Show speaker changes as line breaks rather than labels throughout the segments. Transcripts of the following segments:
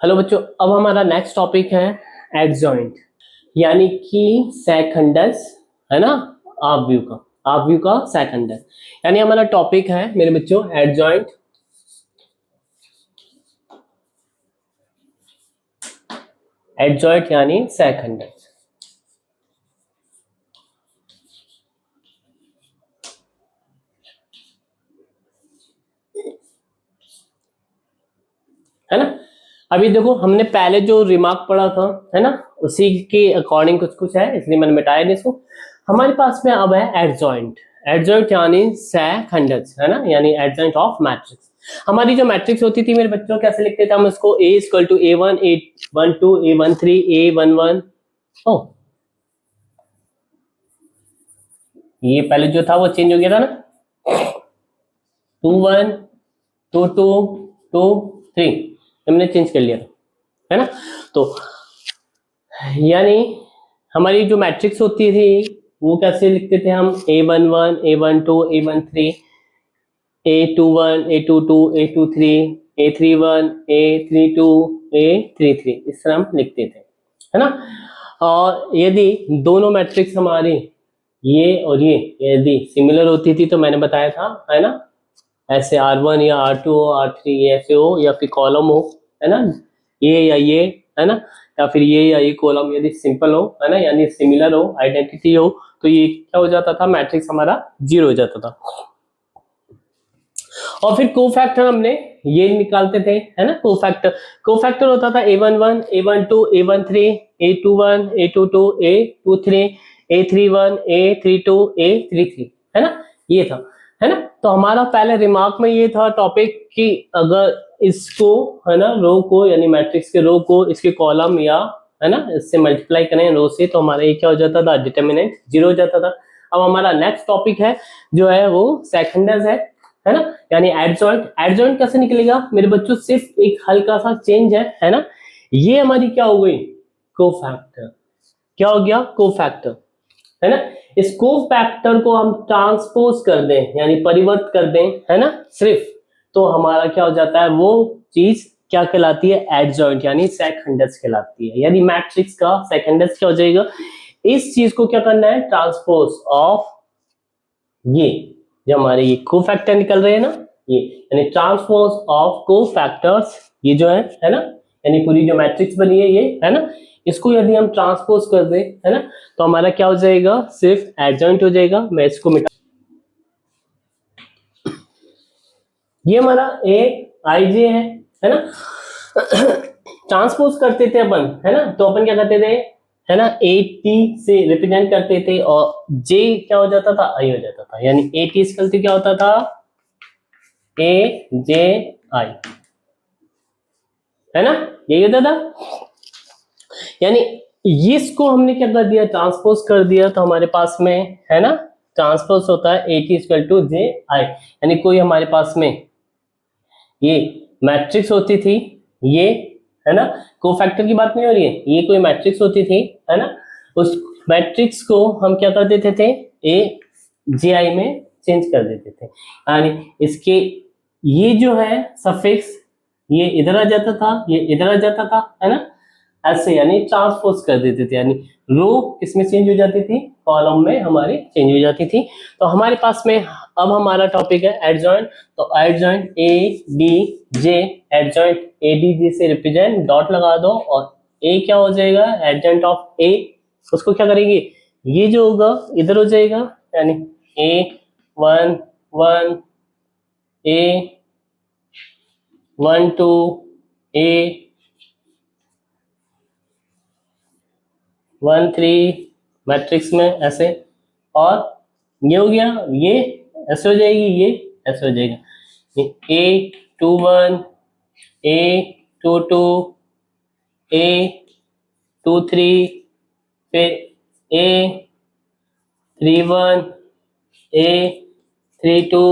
Hello बच्चों, अब हमारा नेक्स्ट टॉपिक है एडजॉइंट यानी कि सेकंडस, है ना। आप व्यू का सेकंडस यानी हमारा टॉपिक है मेरे बच्चों एडजॉइंट। एडजॉइंट यानी सेकंडस। है ना। अभी देखो, हमने पहले जो रिमार्क पढ़ा था, है ना, उसी के अकॉर्डिंग कुछ कुछ है, इसलिए मैंने मिटाया नहीं इसको। हमारे पास में अब है एडजॉइंट। एडजॉइंट यानी सहखंडज, है ना, यानी एडजॉइंट ऑफ मैट्रिक्स। हमारी जो मैट्रिक्स होती थी मेरे बच्चों, कैसे लिखते थे हम इसको? ए equal to A1 A12 A13 A11। ओ, ये पहले जो था वो चेंज हो गया था ना, 21 22 23, हमने चेंज कर लिया था, है ना। तो यानी हमारी जो मैट्रिक्स होती थी वो कैसे लिखते थे हम? A11 A12 A13 A21 A22 A23 A31 A32 A33, इस तरह हम लिखते थे, है ना। और यदि दोनों मैट्रिक्स हमारी ये और ये यदि सिमिलर होती थी तो मैंने बताया था, है ना, ऐसे R1 या R2 हो, R3 ऐसे हो, या फिर कॉलम हो, है ना, ये या ये, है ना, या फिर ये या ये कॉलम यदि सिंपल हो, है ना, यानी सिमिलर हो, आइडेंटिटी हो, तो ये क्या हो जाता था? मैट्रिक्स हमारा जीरो हो जाता था। और फिर कोफैक्टर हमने ये निकालते थे, है ना। कोफैक्टर होता था A11 A12 A13 A21 A22 A23 A31 A32 A33, है ना, ये था, है ना। तो हमारा पहले रिमार्क में ये था टॉपिक कि अगर इसको, है ना, रो को यानी मैट्रिक्स के रो को इसके कॉलम या, है ना, इससे मल्टीप्लाई करें रो से, तो हमारा ये क्या हो जाता था? डिटर्मिनेंट जीरो हो जाता था। अब हमारा नेक्स्ट टॉपिक है जो है वो सेकंडस है ना, यानी एडजॉइंट। एडजॉइंट कैसे निकलेगा मेरे बच्चों? सिर्फ एक हल्का सा चेंज है ना। ये हमारी क्या हो गई? कोफैक्टर। क्या हो गया? कोफैक्टर, है ना। इस कोफैक्टर को हम ट्रांसपोज कर दें यानी परिवर्त कर दें, है ना, सिर्फ, तो हमारा क्या हो जाता है? वो चीज क्या कहलाती है? एडजॉइंट यानी सेकंडस कहलाती है। यानी मैट्रिक्स का सेकंडस क्या हो जाएगा? इस चीज को क्या करना है? ट्रांसपोज ऑफ ये जो हमारे ये कोफैक्टर निकल रहे हैं ना, ये यानी ट्रांसपोज ऑफ कोफैक्टर्स, ये जो है ना, यानी पूरी जो मैट्रिक्स बनी है ये, है ना, इसको यदि हम ट्रांसपोज कर दें, है ना, तो हमारा क्या हो जाएगा? सिर्फ एडजॉइंट हो जाएगा। मैं इसको मिटा, ये हमारा ए आई जे है ना। ट्रांसपोज करते थे अपन, है ना, तो अपन क्या करते थे, है ना, ए टी से रिप्रेजेंट करते थे और जे क्या हो जाता था? आई हो जाता था। यानी ए टी स्कलती क्या होता था? ए जे आई, है ना, यही होता था। यानी इसको हमने क्या कर दिया? ट्रांसपोज कर दिया, तो हमारे पास में, है ना, ट्रांसपोज होता है ए टी इक्वल टू जे आई। यानी कोई हमारे पास में ये मैट्रिक्स होती थी, ये, है ना, कोफैक्टर की बात नहीं हो रही है, ये कोई मैट्रिक्स होती थी, है ना, उस मैट्रिक्स को हम क्या कर देते थे? ए जे आई में चेंज कर देते थे। यानी इसके ये जो है सफिक्स, ये इधर आ जाता था, ये इधर आ जाता था, है ना, ऐसे, यानी ट्रांसपोज कर देते थे। यानी रो किसमें चेंज हो जाती थी? कॉलम में हमारी चेंज हो जाती थी। तो हमारे पास में अब हमारा टॉपिक है एडजॉइंट। तो adjoint A D J, adjoint A D जे से रिप्रेजेंट डॉट लगा दो, और ए क्या हो जाएगा? एडजॉइंट ऑफ ए। उसको क्या करेंगे? ये जो होगा इधर हो जाएगा, यानी A11 A12 A13 मैट्रिक्स में ऐसे, और ये हो गया, ये ऐसे हो जाएगी, ये ऐसे हो जाएगा, A21 A22 A23, फिर A31 A32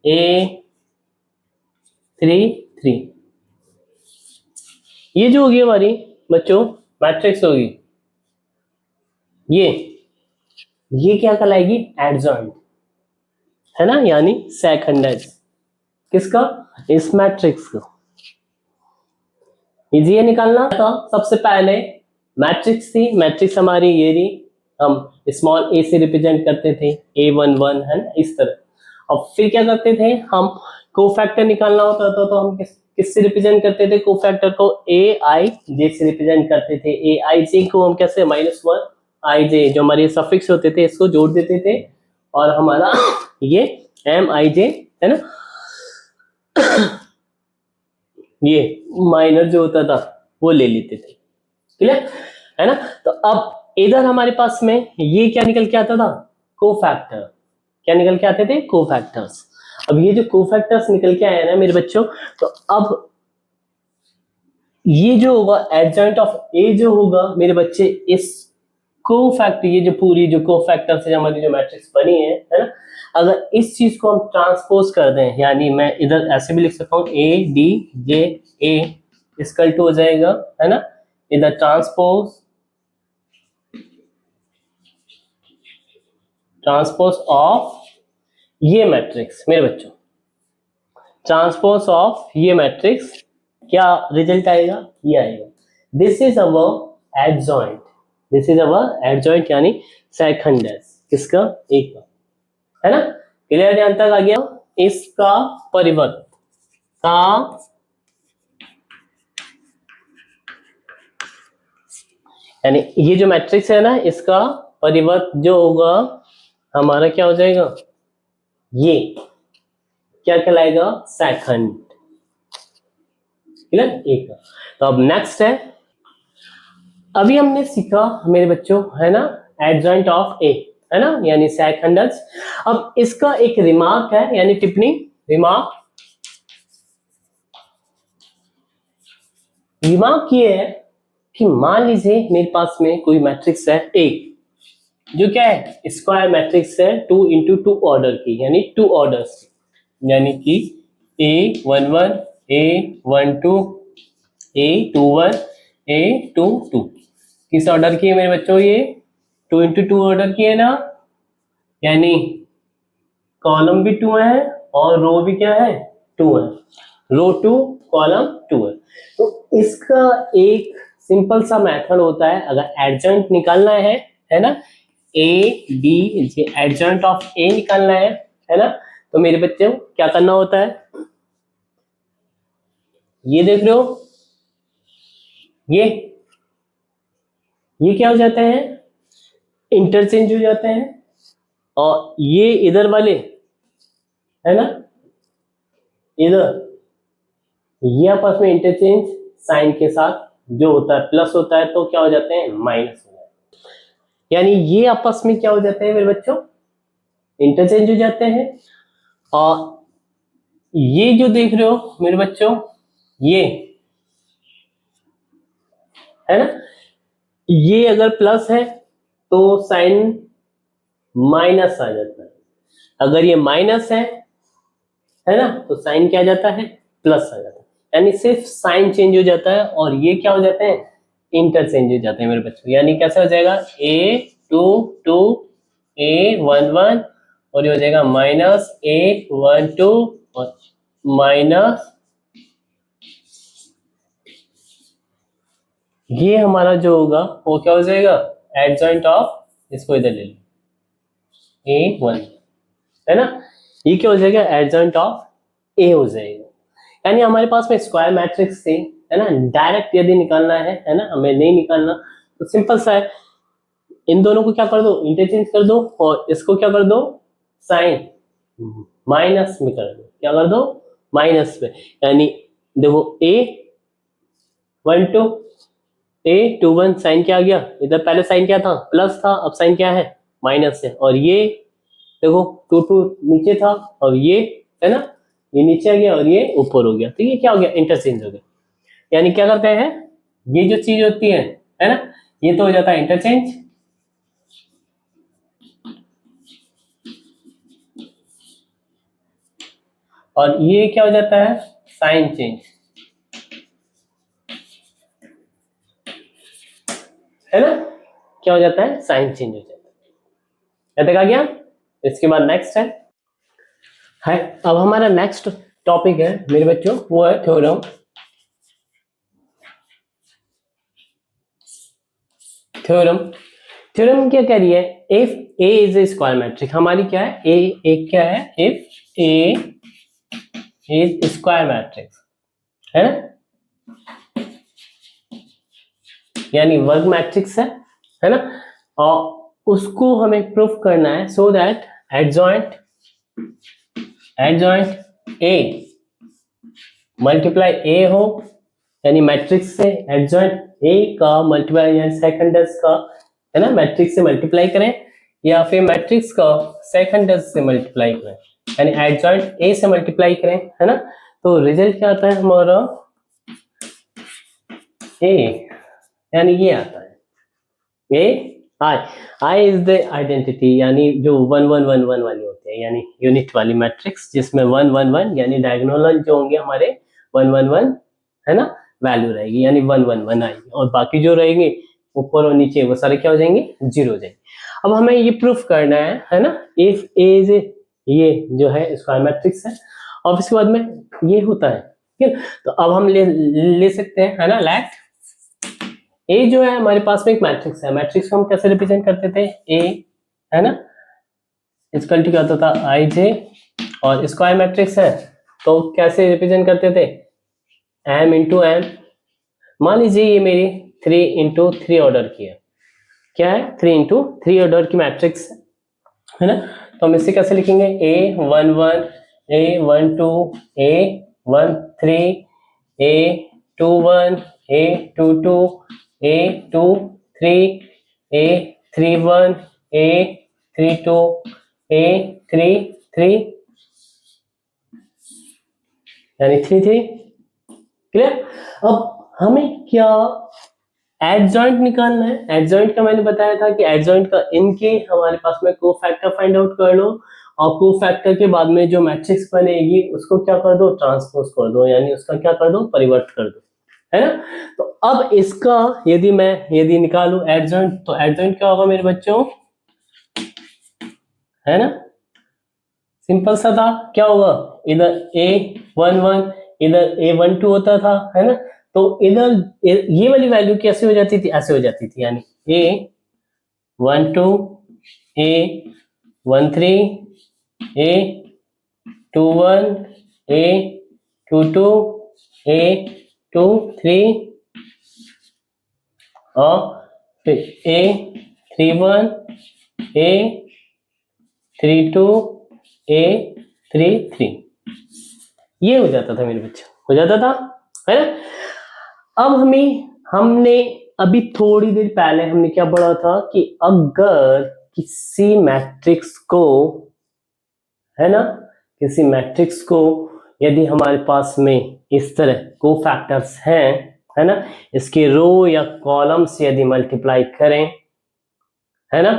A33, ये जो होगी हमारी बच्चों मैट्रिक्स होगी, ये क्या कहलाएगी? एडजॉइंट, है ना, यानी सेकंडस। किसका? इस मैट्रिक्स का। इजी है निकालना। तो सबसे पहले मैट्रिक्स थी, मैट्रिक्स हमारी ये रही, हम स्मॉल ए से रिप्रेजेंट करते थे, A11 है ना, इस तरह। अब फिर क्या करते थे हम, कोफैक्टर निकालना होता था तो हम किससे रिप्रेजेंट करते थे कोफैक्टर को, Aij से रिप्रेजेंट करते थे। Aij को हम कैसे, -1 ij, जो हमारे सफिक्स होते थे इसको जोड़ देते थे, और हमारा ये Mij है ना, ये माइनर जो होता था वो ले लेते थे। क्लियर है ना। तो अब इधर हमारे पास में ये क्या निकल के आता था, कोफैक्टर। क्या निकल के आते थे, कोफैक्टर्स। अब ये जो कोफैक्टर्स निकल के आए ना मेरे बच्चों, तो अब ये जो होगा एडजॉइंट ऑफ ए जो होगा मेरे बच्चे, इस कोफैक्टर, ये जो पूरी जो कोफैक्टर से हमारी जो मैट्रिक्स बनी है ना, अगर इस चीज को हम ट्रांसपोज कर दें, यानी मैं इधर ऐसे भी लिख सकता हूँ A D J A is equal to हो जाएगा है ना, इधर ट्रांसपोज ऑफ ये मैट्रिक्स मेरे बच्चों, ट्रांसपोज ऑफ ये मैट्रिक्स, क्या रिजल्ट आएगा, ये आएगा, this is our adjoint, this is our adjoint यानी सेकंडस किसका, एक का, है ना। क्लियर, ध्यान तक आ गया। इसका परिवर्त का यानी ये जो मैट्रिक्स है ना, इसका परिवर्त जो होगा हमारा क्या हो जाएगा, ये क्या कहलाएगा, सेकंड। क्लियर, एक। तो अब नेक्स्ट है, अभी हमने सीखा मेरे बच्चों है ना, एडजॉइंट ऑफ ए है ना, यानी सेकंडस। अब इसका एक रिमार्क है, यानी टिप्पणी, रिमार्क ये है कि मान लीजिए मेरे पास में कोई मैट्रिक्स है ए, जो क्या है, स्क्वायर मैट्रिक्स है, 2 into 2 ऑर्डर की, यानी 2 ऑर्डर्स, यानी कि A11 A12 A21 A22 किस ऑर्डर की है मेरे बच्चों, ये 2 into 2 ऑर्डर की है ना, यानी कॉलम भी 2 है और रो भी क्या है, 2 है, रो 2 कॉलम 2 है। तो इसका एक सिंपल सा मेथड होता है, अगर एडजॉइंट निकालना है ना, A B J, adjoint of A निकालना है ना, तो मेरे बच्चों क्या करना होता है, ये देख रहे हो, ये क्या हो जाते हैं, इंटरचेंज हो जाते हैं, और ये इधर वाले है ना, इधर ये आपस में इंटरचेंज साइन के साथ जो होता है प्लस होता है, तो क्या हो जाते हैं, माइनस हो जाते हैं, यानी ये आपस में क्या हो जाते हैं मेरे बच्चों, इंटरचेंज हो जाते हैं। और ये जो देख रहे हो मेरे बच्चों, ये है ना, ये अगर प्लस है तो साइन माइनस आ जाता है, अगर ये माइनस है ना, तो साइन क्या आ जाता है, प्लस आ जाता है, यानी सिर्फ साइन चेंज हो जाता है, और ये क्या हो जाते हैं, इंटरचेंज हो जाते हैं मेरे बच्चों। यानी कैसे हो जाएगा, A22 A11 और ये हो जाएगा -A12 और माइनस, ये हमारा जो होगा वो क्या हो जाएगा, एडजॉइंट ऑफ, इसको इधर ले लो A1 है ना, ये क्या हो जाएगा, एडजॉइंट ऑफ ए हो जाएगा। यानी हमारे पास में स्क्वायर मैट्रिक्स से है ना, डायरेक्ट यदि निकालना है ना, हमें नहीं निकालना, तो सिंपल सा है, इन दोनों को क्या कर दो, इंटरचेंज कर दो, और इसको क्या कर दो, साइन माइनस में कर दो, क्या कर दो, माइनस में, यानी देखो A12 A21 साइन क्या आ गया, इधर पहले साइन क्या था, प्लस था, अब साइन क्या है, माइनस है, और ये देखो 2 नीचे था, और ये है ना, ये नीचे आ गया और ये ऊपर हो गया, तो ये क्या हो गया, इंटरचेंज हो गया। यानी क्या करते हैं, ये जो चीज होती है ना, ये तो हो जाता है इंटरचेंज, और ये क्या हो जाता है, साइन चेंज, है ना, क्या हो जाता है, साइन चेंज हो जाता है। देखा गया। इसके बाद नेक्स्ट है अब हमारा नेक्स्ट टॉपिक है मेरे बच्चों, वो है थ्योरम थ्योरम। थ्योरम क्या कह रही है? If A is a square matrix, हमारी क्या है? ए एक क्या है? If A is square matrix, है ना, यानी वर्ग मैट्रिक्स है ना, और उसको हमें प्रूफ करना है so that adjoint A multiply A हो, यानी मैट्रिक्स से एडजॉइंट ए का मल्टीप्लाई यानी सेकंडर्स का, है ना, मैट्रिक्स से मल्टीप्लाई करें या फिर मैट्रिक्स का सेकंडर्स से मल्टीप्लाई करें, यानी एडजॉइंट ए से मल्टीप्लाई करें, है ना। तो रिजल्ट क्या आता है हमारा? ए, यानी ये आता है ए आई। आई इज द आइडेंटिटी, यानी जो 1 1 1 1 वाली होती है, यानी यूनिट वाली मैट्रिक्स जिसमें 1 1 1 यानी डायगोनल जो होंगे हमारे 1 1 1, है ना, वैल्यू रहेगी, यानी 1 1 1 आएगी, और बाकी जो रहेंगे ऊपर और नीचे वो सारे क्या हो जाएंगे? 0 हो जाएंगे। अब हमें ये प्रूफ करना है ना, इफ ए इज ये जो है स्क्वायर मैट्रिक्स है, और इसके बाद में ये होता है, ठीक है। तो अब हम ले सकते हैं, है ना, लेट ए जो है हमारे पास में एक मैट्रिक्स है, मैट्रिक्स को हम कैसे रिप्रेजेंट करते थे? ए, है ना, इसका क्या होता था? आई जे, और स्क्वायर मैट्रिक्स है तो कैसे रिप्रेजेंट करते थे? M into M. मान लीजिए ये मेरी 3 इंटू 3 ऑर्डर की है, क्या है? 3 इंटू 3 ऑर्डर की मैट्रिक्स है ना। तो हम इसे कैसे लिखेंगे? ए 1 1, ए 1 2, ए 1 3, ए 2 1, ए 2 2, ए 2 3, ए 3 1, ए 3 2, ए 3 3, यानी 3 3। क्लियर? अब हमें क्या एडजॉइंट निकालना है। एडजॉइंट का मैंने बताया था कि एडजॉइंट का इनके हमारे पास में कोफैक्टर फाइंड आउट कर लो, और कोफैक्टर के बाद में जो मैट्रिक्स बनेगी उसको क्या कर दो? ट्रांसपोज कर दो, यानी उसका क्या कर दो? परिवर्त कर दो, है ना। तो अब इसका यदि निकालू एडजॉइंट, तो एडजॉइंट क्या होगा मेरे बच्चों? है ना, सिंपल सा था। क्या होगा? इधर ए 1 1, इधर ए 1 2 होता था, है ना। तो इधर ये वाली वैल्यू कैसे हो जाती थी? ऐसे हो जाती थी, यानी ए 1 2, ए 1 3, ए 2 1, ए 2 2, ए 2 3, और फिर ए 3 1, ए 3 2, ए 3 3, ये हो जाता था मेरे बच्चे, हो जाता था, है ना। अब हमने अभी थोड़ी देर पहले हमने क्या पढ़ा था कि अगर किसी मैट्रिक्स को, है ना, किसी मैट्रिक्स को यदि हमारे पास में इस तरह कोफैक्टर्स हैं, है ना, इसके रो या कॉलम से यदि मल्टीप्लाई करें, है ना,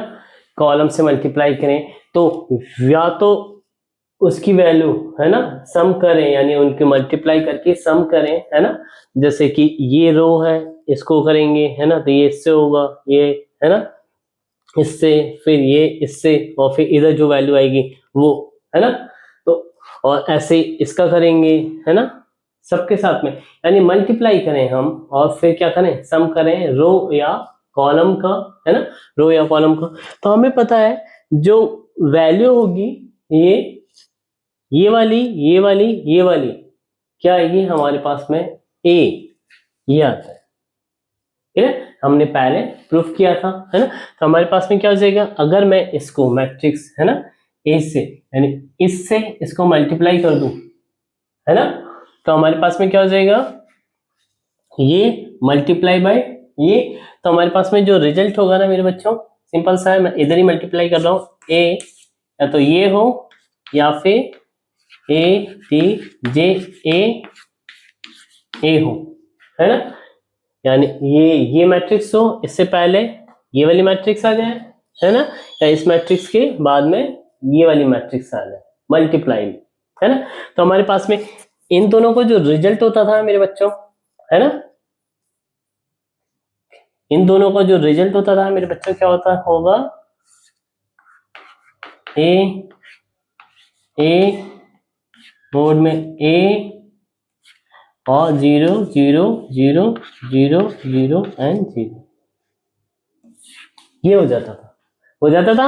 कॉलम से मल्टीप्लाई करें, तो या तो उसकी वैल्यू, है ना, सम करें, यानी उनके मल्टीप्लाई करके सम करें, है ना। जैसे कि ये रो है, इसको करेंगे, है ना, तो ये इससे होगा, ये, है ना, इससे, फिर ये इससे, और फिर इधर जो वैल्यू आएगी वो, है ना। तो और ऐसे इसका करेंगे, है ना, सबके साथ में, यानी मल्टीप्लाई करें हम, और फिर क्या करें? सम करें रो या कॉलम का, है ना, रो या कॉलम का। तो हमें पता है जो वैल्यू होगी ये वाली, ये वाली, ये वाली क्या आएगी हमारे पास में? ए, ये आता है, ठीक है, हमने पहले प्रूफ किया था, है ना। तो हमारे पास में क्या हो जाएगा? अगर मैं इसको मैट्रिक्स, है ना, ए से, यानी इससे इसको मल्टीप्लाई कर दूं, है ना, तो हमारे पास में क्या हो जाएगा? ये मल्टीप्लाई बाय ये, तो हमारे पास में जो रिजल्ट होगा ना मेरे बच्चों, सिंपल सा है, मैं इधर ही मल्टीप्लाई कर रहा हूं, ए या तो ये हो या फिर ए टी जे ए हो, है ना, यानी ये मैट्रिक्स हो, इससे पहले ये वाली मैट्रिक्स आ जाए, है ना, या इस मैट्रिक्स के बाद में ये वाली मैट्रिक्स आ जाए मल्टीप्लाई में, है ना। तो हमारे पास में इन दोनों को जो रिजल्ट होता था मेरे बच्चों, है ना, इन दोनों का जो रिजल्ट होता था मेरे बच्चों क्या होता होगा? ए मोड में ए और 0 0 0 0 0 एंड 0, ये हो जाता था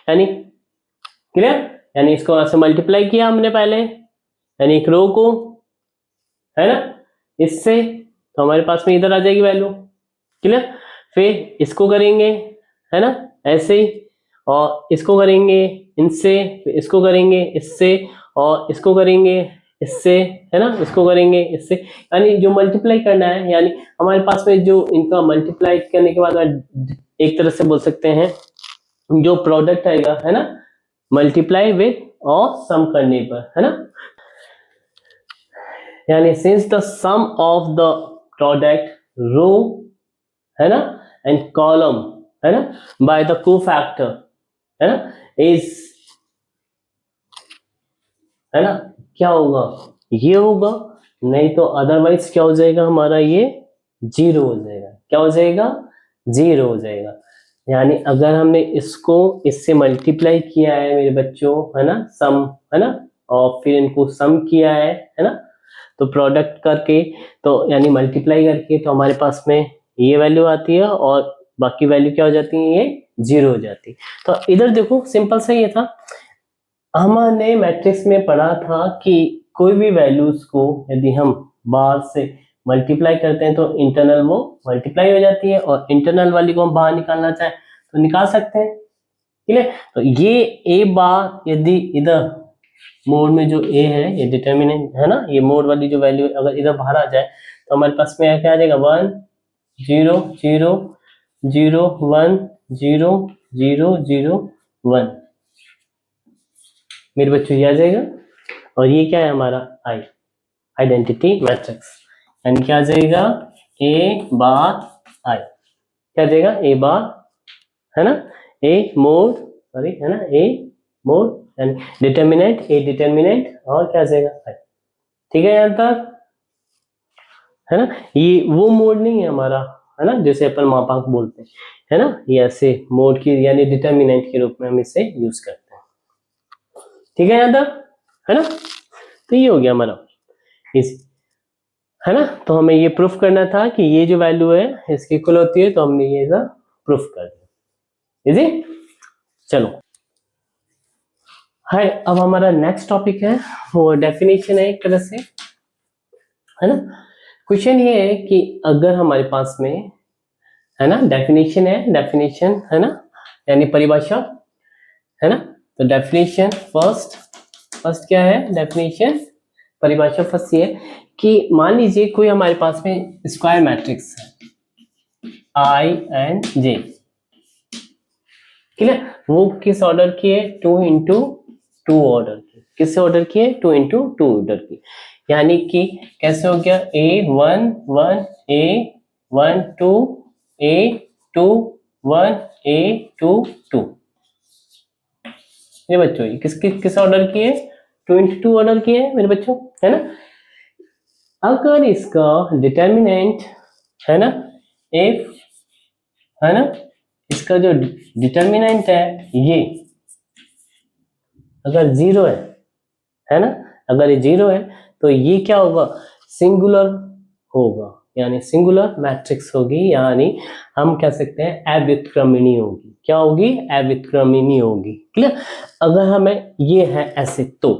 यानी क्लियर, यानी इसको ऐसे मल्टीप्लाई किया हमने पहले, यानी एक रो को, है ना, इससे, तो हमारे पास में इधर आ जाएगी वैल्यू, क्लियर। फिर इसको करेंगे, है ना, ऐसे ही, और इसको करेंगे इनसे, फिर इसको करेंगे इससे, और इसको करेंगे इससे, है ना, इसको करेंगे इससे, यानी जो मल्टीप्लाई करना है, यानी हमारे पास में जो इनका मल्टीप्लाई करने के बाद एक तरह से बोल सकते हैं जो प्रोडक्ट आएगा, है ना, मल्टीप्लाई विथ और सम करने पर, है ना, यानी since the sum of the product row, है ना, एंड कॉलम, है ना, बाय द कोफैक्टर, है ना, इज, है ना, क्या होगा, ये होगा, नहीं तो अदरवाइज क्या हो जाएगा हमारा, ये जीरो हो जाएगा, क्या हो जाएगा, जीरो हो जाएगा। यानी अगर हमने इसको इससे मल्टीप्लाई किया है मेरे बच्चों, है ना, सम, है ना, और फिर इनको सम किया है ना, तो प्रोडक्ट करके, तो यानी मल्टीप्लाई करके, तो हमारे पास में ये वैल्यू आती है और बाकी वैल्यू क्या हो जाती है, ये जीरो हो जाती है। तो इधर देखो सिंपल सा ये था, हमने मैट्रिक्स में पढ़ा था कि कोई भी वैल्यूज को यदि हम बाहर से मल्टीप्लाई करते हैं तो इंटरनल वो मल्टीप्लाई हो जाती है, और इंटरनल वाली को हम बाहर निकालना चाहें तो निकाल सकते हैं, ठीक है। तो ये ए बार यदि इधर मोड में जो ए है ये डिटर्मिनेंट है ना, ये मोड वाली जो वैल्यू अगर इधर बाहर आ जाए तो हमारे पास में क्या आ जाएगा, 1 0 0 0 1 0 0 0 1, मेरे बच्चों ये आ जाएगा। और ये क्या है हमारा आई, आइडेंटिटी मैट्रिक्स, यानी क्या आ जाएगा, ए बार आई, क्या आ जाएगा, ए बार, है ना, ए मोड, सॉरी, है ना, A mod and determinant, A determinant, और क्या आ जाएगा आई, ठीक है यहाँ तक, है ना। ये वो मोड नहीं है हमारा, है ना, जैसे अपन मापांक बोलते हैं, है ना, ये ऐसे मोड की यानी डिटर्मिनेंट के रूप में हम इसे यूज करते हैं, ठीक है यहाँ तक, है ना। तो ये हो गया हमारा इस, है ना, तो हमें ये प्रूफ करना था कि ये जो वैल्यू है इसकी इक्वल होती है, तो हमने ये प्रूफ कर दिया, इजी। चलो है, अब हमारा नेक्स्ट टॉपिक है वो डेफिनेशन है एक तरह से, है ना। क्वेश्चन ये है कि अगर हमारे पास में, है ना, डेफिनेशन है, डेफिनेशन, है ना, यानी परिभाषा, है ना, तो डेफिनेशन फर्स्ट क्या है, डेफिनेशन परिभाषा फर्स्ट ये कि मान लीजिए कोई हमारे पास में स्क्वायर मैट्रिक्स है आई एंड जे, क्लियर, वो किस ऑर्डर की है, 2 इंटू 2 ऑर्डर की, किससे ऑर्डर की है, 2 इंटू 2 ऑर्डर की, यानी कि कैसे हो गया, A1 1 A1 2 A2 1 A2 2, ये बच्चों ये किस ऑर्डर की है, 2 इंटू 2 ऑर्डर की है मेरे बच्चों, है ना। अगर इसका डिटर्मिनेंट, है ना, इफ, है ना, इसका जो डिटर्मिनेंट है ये अगर जीरो है ना, अगर ये जीरो है तो ये क्या होगा, सिंगुलर होगा, यानी सिंगुलर मैट्रिक्स होगी, यानी हम कह सकते हैं अव्युत्क्रमणीय होगी, क्या होगी, अव्युत्क्रमणीय होगी, क्लियर। अगर हमें ये है ऐसे तो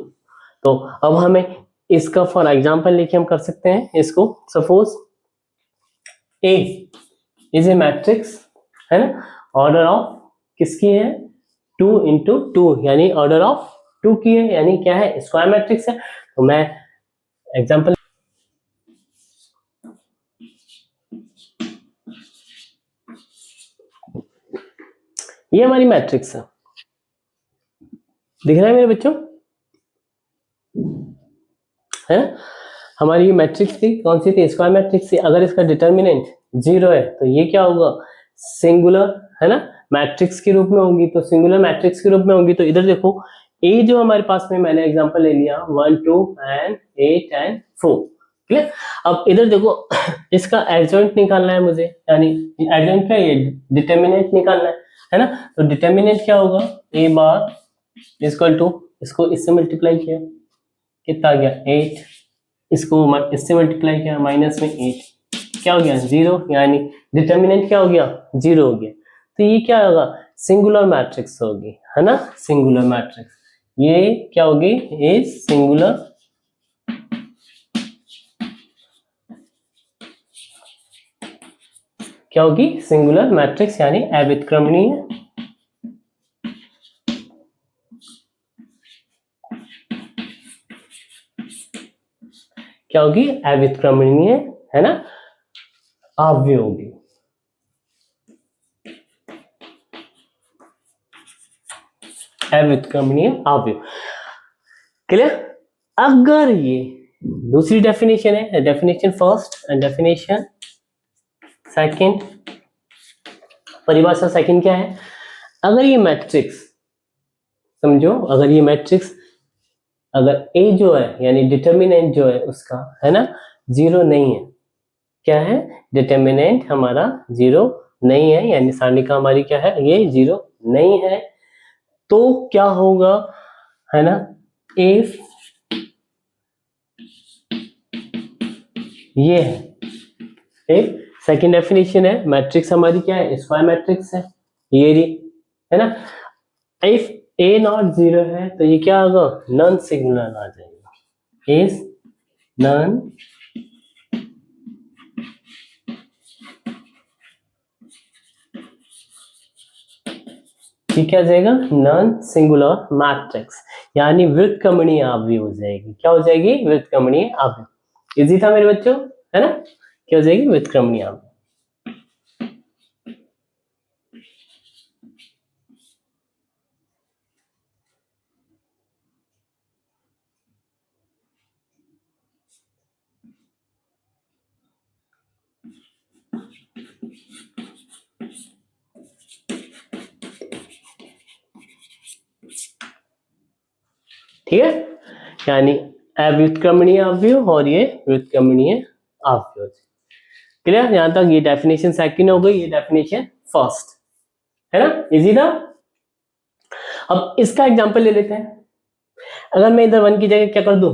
अब हमें इसका फॉर एग्जांपल लेके हम कर सकते हैं इसको, suppose A is a matrix, है ना, ऑर्डर ऑफ किसकी है, 2 इंटू 2, यानी ऑर्डर ऑफ 2 की है, यानी क्या है, स्क्वायर मैट्रिक्स है। तो मैं एग्जांपल, ये हमारी मैट्रिक्स है, दिख रहा है मेरे बच्चों, है ना, हमारी ये मैट्रिक्स थी, कौन सी थी, स्क्वायर मैट्रिक्स थी। अगर इसका डिटर्मिनेंट जीरो है तो ये क्या होगा, सिंगुलर, है ना, मैट्रिक्स के रूप में होगी, तो सिंगुलर मैट्रिक्स के रूप में होगी। तो इधर देखो ए जो हमारे पास में मैंने एग्जांपल ले लिया 1 2 एंड 8 एंड 4, क्लियर। अब इधर देखो इसका एडजॉइंट निकालना है मुझे, यानी एडजॉइंट क्या है, डिटर्मिनेंट निकालना है ना। तो डिटर्मिनेंट क्या होगा, ए बार इक्वल टू, इसको इससे मल्टीप्लाई किया कितना आ गया 8, इसको इससे मल्टीप्लाई किया माइनस में 8, क्या हो गया 0, यानी डिटर्मिनेंट क्या हो गया, 0 हो गया। तो ये क्या होगा, सिंगुलर मैट्रिक्स होगी, है ना, सिंगुलर मैट्रिक्स। ये क्या होगी, ये सिंगुलर क्या होगी, सिंगुलर मैट्रिक्स यानी अव्युत्क्रमणीय। क्या होगी, अव्युत्क्रमणीय, है ना, अव्यय होगी। अव्युत्क्रमणीय अव्यय, क्लियर। अगर ये दूसरी डेफिनेशन है, definition first and definition second, परिभाषा सेकंड क्या है, अगर ये मैट्रिक्स समझो, अगर ये मैट्रिक्स, अगर ए जो है यानी डिटर्मिनेंट जो है उसका, है ना, जीरो नहीं है, क्या है, डिटर्मिनेंट हमारा जीरो नहीं है, यानी सारणिका हमारी क्या है, ये जीरो नहीं है, तो क्या होगा, है ना, इफ ये है, एक सेकंड डेफिनेशन है, मैट्रिक्स हमारी क्या है, स्क्वायर मैट्रिक्स है, ये रही, है ना, इफ ए नॉट जीरो है तो ये क्या होगा, नॉन सिंगुलर आ जाएगा, इज नॉन क्या जाएगा, नॉन सिंगुलर मैट्रिक्स, यानी व्युत्क्रमणीय अव्यय हो जाएगी, क्या हो जाएगी, व्युत्क्रमणीय अव्यय। इजी था मेरे बच्चों, है ना, क्या हो जाएगी, व्युत्क्रमणीय अव्यय। ठीक है, यानी अव्युत्क्रमणीय अव्यय और ये व्युत्क्रमणीय अव्यय। क्लियर, यहां तक ये डेफिनेशन सेकंड हो गई, ये डेफिनेशन फर्स्ट, है ना, इजी था। अब इसका एग्जांपल ले लेते हैं, अगर मैं इधर 1 की जगह क्या कर दूं,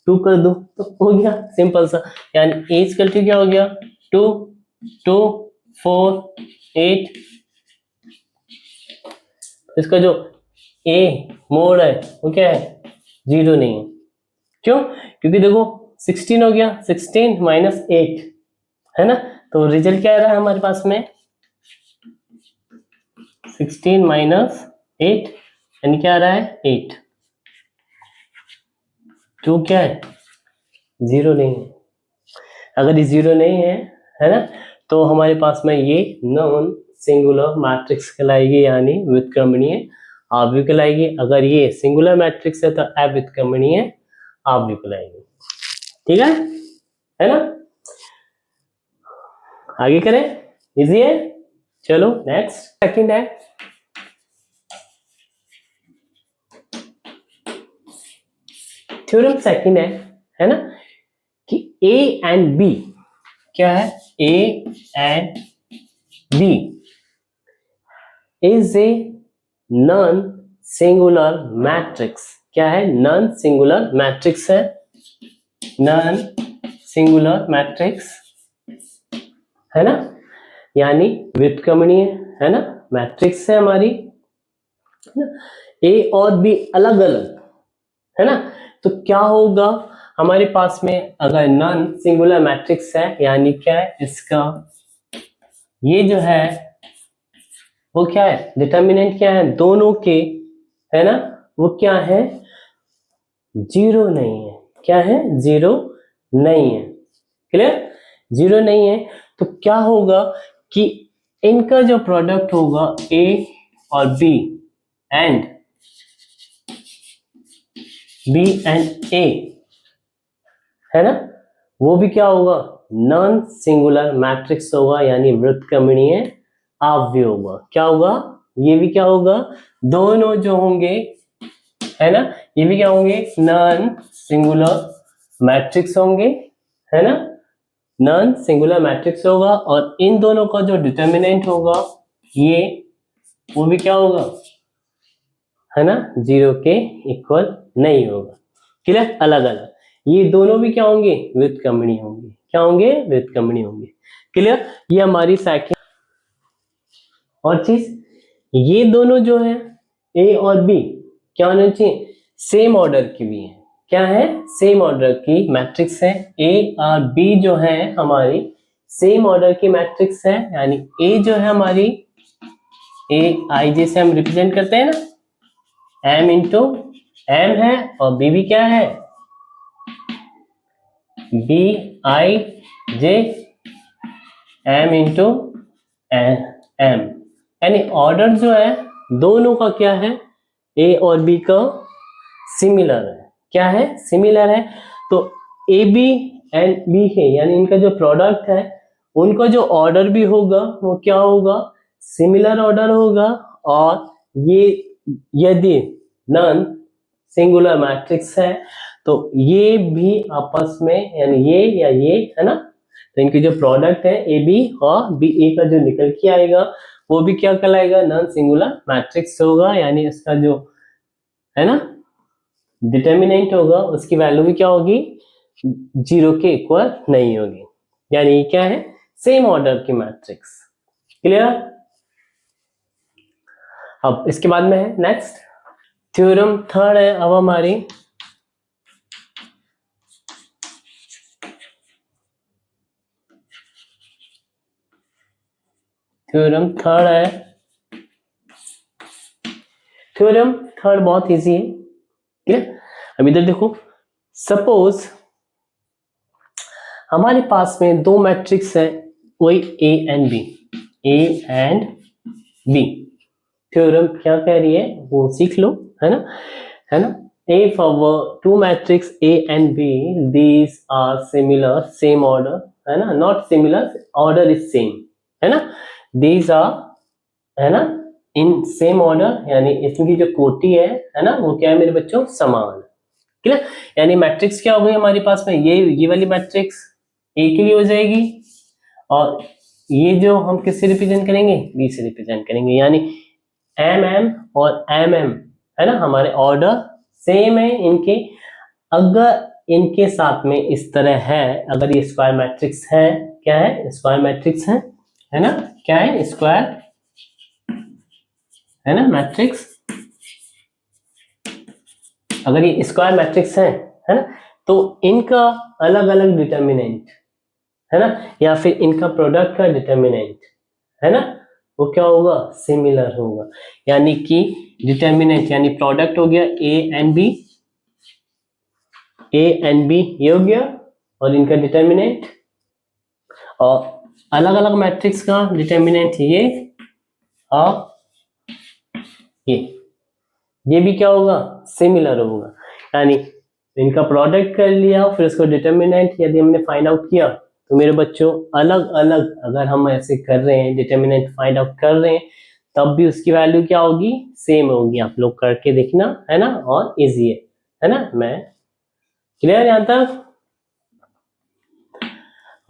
2 कर दूं, तो हो गया सिंपल सा, यानी ए इक्वल टू क्या हो गया, 2 2 4 8, इसका जो ए मोड है वो क्या है, जीरो नहीं है, क्यों, क्योंकि देखो 16 हो गया, 16 माइनस 8, है ना, तो रिजल्ट क्या आ रहा है हमारे पास में, 16 माइनस 8 यानी क्या आ रहा है, 8, जो क्या है, जीरो नहीं है। अगर ये जीरो नहीं है ना, तो हमारे पास में ये नॉन सिंगुलर मैट्रिक्स कहलाएगी, यानी व्युत्क्रमणीय अव्यय कहलाएगी। अगर ये सिंगुलर मैट्रिक्स है तो अव्युत्क्रमणीय अव्यय कहलाएगी, ठीक है ना, आगे करें, इजी है, चलो नेक्स्ट सेकंड है, थ्योरम सेकंड है ना, कि ए एंड बी क्या है, A and B is a non singular matrix, क्या है, नॉन सिंगुलर मैट्रिक्स है, नॉन सिंगुलर मैट्रिक्स, है ना, यानी व्युत्क्रमणीय, है ना, मैट्रिक्स है हमारी, ए और बी अलग अलग, है ना, तो क्या होगा हमारे पास में, अगर नॉन सिंगुलर मैट्रिक्स है, यानी क्या है, इसका ये जो है वो क्या है, डिटर्मिनेंट क्या है दोनों के, है ना, वो क्या है, जीरो नहीं है, क्या है, जीरो नहीं है, क्लियर, जीरो नहीं है, तो क्या होगा कि इनका जो प्रोडक्ट होगा ए और बी एंड ए, है ना, वो भी क्या होगा, नॉन सिंगुलर मैट्रिक्स होगा, यानी व्युत्क्रमणीय अव्यय होगा, क्या होगा, ये भी क्या होगा, दोनों जो होंगे, है ना, ये भी क्या होंगे, नॉन सिंगुलर मैट्रिक्स होंगे, है ना, नॉन सिंगुलर मैट्रिक्स होगा, और इन दोनों का जो डिटर्मिनेंट होगा ये, वो भी क्या होगा, है ना, जीरो के इक्वल नहीं होगा, क्लियर, अलग अलग, ये दोनों भी क्या होंगे, व्युत्क्रमणीय होंगे, क्या होंगे, व्युत्क्रमणीय होंगे, क्लियर। ये हमारी सेकंड, और चीज ये दोनों जो है ए और बी क्या होना चाहिए, सेम ऑर्डर की भी है। क्या है, सेम ऑर्डर की मैट्रिक्स है। ए और बी जो है हमारी सेम ऑर्डर की मैट्रिक्स है, यानी ए जो है हमारी ए आई जे से हम रिप्रेजेंट करते हैं ना, एम इंटू एम है, और बी भी क्या है, b i j M into M, यानी ऑर्डर जो है दोनों का क्या है, ए और बी का सिमिलर है। क्या है, सिमिलर है। तो ए बी एंड बी है, यानी इनका जो प्रोडक्ट है उनका जो ऑर्डर भी होगा वो क्या होगा, सिमिलर ऑर्डर होगा। और ये यदि नॉन सिंगुलर मैट्रिक्स है तो ये भी आपस में, यानी ये या ये है ना, तो इनकी जो प्रोडक्ट है ए बी और बी ए का जो निकल के आएगा वो भी क्या कहलाएगा, नॉन सिंगुलर मैट्रिक्स होगा। यानी इसका जो है ना डिटर्मिनेंट होगा उसकी वैल्यू भी क्या होगी, 0 के इक्वल नहीं होगी। यानी क्या है, सेम ऑर्डर की मैट्रिक्स। क्लियर। अब इसके बाद में है नेक्स्ट थ्योरम थर्ड है अब हमारी, थ्योरम थर्ड है। थ्योरम थर्ड बहुत इजी है। क्लियर। अब इधर देखो, सपोज हमारे पास में दो मैट्रिक्स है, वही A and B, A and B. Theorem क्या कह रही है वो सीख लो, है ना, है ना। If our two matrix A and B, these are similar, same order, है ना, not similar, order is same, है ना, these are, है ना, in same order, यानी इसकी जो कोटि है ना, वो क्या है मेरे बच्चों, समान। क्लियर। यानी मैट्रिक्स क्या हो गई हमारे पास में, ये वाली मैट्रिक्स ए के लिए हो जाएगी, और ये जो हम किससे रिप्रेजेंट करेंगे, बी से रिप्रेजेंट करेंगे। यानी एम एम और एम एम है ना, हमारे ऑर्डर सेम है इनके। अगर इनके साथ में इस तरह है, अगर ये स्क्वायर मैट्रिक्स है, क्या है, स्क्वायर मैट्रिक्स है ना, क्या है, स्क्वायर है ना मैट्रिक्स। अगर ये स्क्वायर मैट्रिक्स है ना, तो इनका अलग अलग डिटर्मिनेंट है ना, या फिर इनका प्रोडक्ट का डिटर्मिनेंट है ना, वो क्या होगा, सिमिलर होगा। यानी कि डिटर्मिनेंट यानी प्रोडक्ट हो गया A and B, A and B ये हो गया, और इनका डिटर्मिनेंट, और अलग अलग मैट्रिक्स का डिटर्मिनेंट ये और ये भी क्या होगा, सिमिलर होगा। यानी इनका प्रोडक्ट कर लिया, फिर उसको डिटर्मिनेंट यदि हमने फाइंड आउट किया, तो मेरे बच्चों अलग अलग अगर हम ऐसे कर रहे हैं, डिटर्मिनेंट फाइंड आउट कर रहे हैं, तब भी उसकी वैल्यू क्या होगी, सेम होगी। आप लोग करके देखना, है ना, और इजी है ना। मैं क्लियर यहां तक,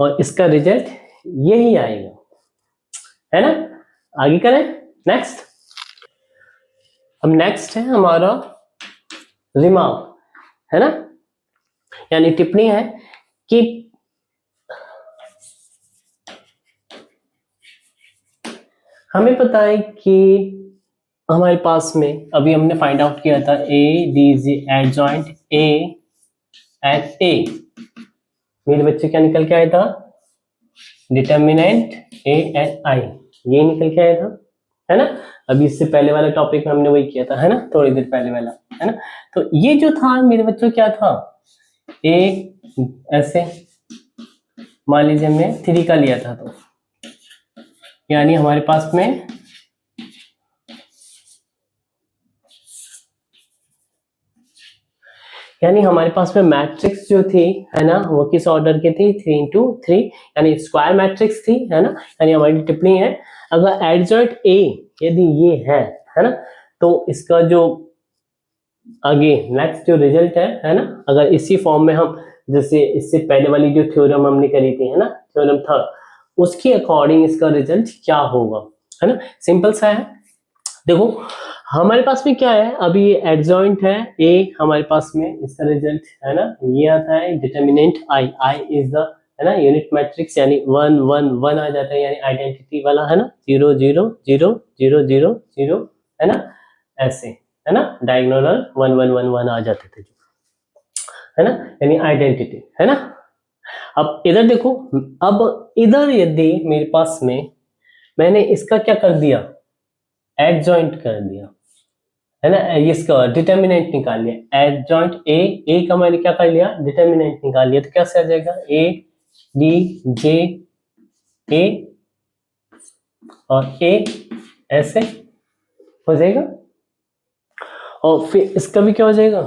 और इसका रिजल्ट यही आएगा, है ना। आगे करें नेक्स्ट। अब नेक्स्ट है हमारा रिमार्क, है ना, यानी टिप्पणी है कि हमें पता है कि हमारे पास में अभी हमने फाइंड आउट किया था A D G adjoint A and A, मेरे बच्चे क्या निकल के आया था, डिटर्मिनेंट ए एंड आई, ये निकल के आया था, है ना। अभी इससे पहले वाला टॉपिक में हमने वही किया था, है ना, थोड़ी देर पहले वाला, है ना। तो ये जो था मेरे बच्चों क्या था, ए ऐसे मान लीजिए हमने 3 का लिया था, तो यानी हमारे पास में मैट्रिक्स जो थी, है ना, वो किस ऑर्डर की थी, 3 into 3, यानी स्क्वायर मैट्रिक्स थी, है ना। यानी हमारी टिप्पणी है, अगर एडजॉइंट ए यदि ये है ना, तो इसका जो आगे नेक्स्ट जो रिजल्ट है ना, अगर इसी फॉर्म में हम, जैसे इससे पहले वाली जो थ्योरम हमने करी थी, है ना, थ्योरम था, उसके अकॉर्डिंग इसका रिजल्ट क्या होगा, है ना, सिंपल सा है। देखो हमारे पास में क्या है, अभी ये एडजॉइंट है ए, हमारे पास में इसका रिजल्ट है ना, ये आता है determinant I, I is the, है ना, यूनिट मैट्रिक्स यानी 1 1 1 आ जाता है, यानी आइडेंटिटी वाला, है ना, 0 0 0 0 0 0, है ना, ऐसे, है ना, डायगोनल 1 1 1 1 आ जाते थे, है ना, यानी आइडेंटिटी, है ना। अब इधर देखो, अब इधर यदि मेरे पास में मैंने इसका क्या कर दिया, एडजॉइंट कर दिया, है ना, इसका डिटर्मिनेंट निकाल लिया, एडजॉइंट ए का मैंने क्या कर लिया, डिटर्मिनेंट निकाल लिया, तो कैसे आ जाएगा, ए डी जे ए और ए, ऐसे हो जाएगा, और फिर इसका भी क्या हो जाएगा,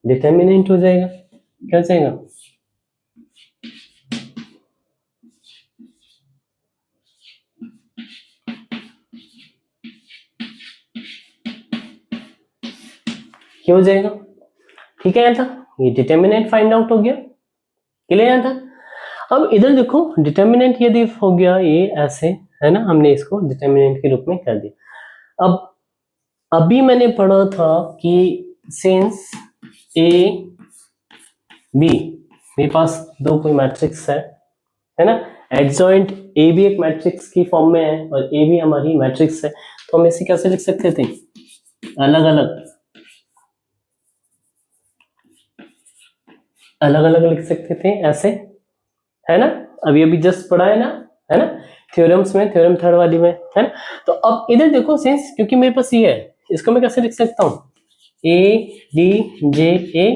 डिटर्मिनेंट हो जाएगा, क्या हो जाएगा, क्या हो जाएगा, ठीक है, यहाँ था ये डिटर्मिनेंट फाइंड आउट हो गया, क्लियर यहाँ था। अब इधर देखो, डिटर्मिनेंट यदि हो गया ये ऐसे, है ना, हमने इसको डिटर्मिनेंट के रूप में कर दिया। अब अभी मैंने पढ़ा था कि सिंस ए बी, मेरे पास दो कोई मैट्रिक्स है ना, एडजॉइंट ए भी एक मैट्रिक्स की फॉर्म में है और ए भी हमारी मैट्रिक्स है, तो हम इसे कैसे लिख सकते थे, अलग अलग अलग अलग लिख सकते थे ऐसे, है ना, अभी जस्ट पढ़ा है ना, थ्योरम्स में, थ्योरम थर्ड वाली में, है ना। तो अब इधर देखो, सिंस क्योंकि मेरे पास ये है, इसको मैं कैसे लिख सकता हूँ, ए डी जे ए,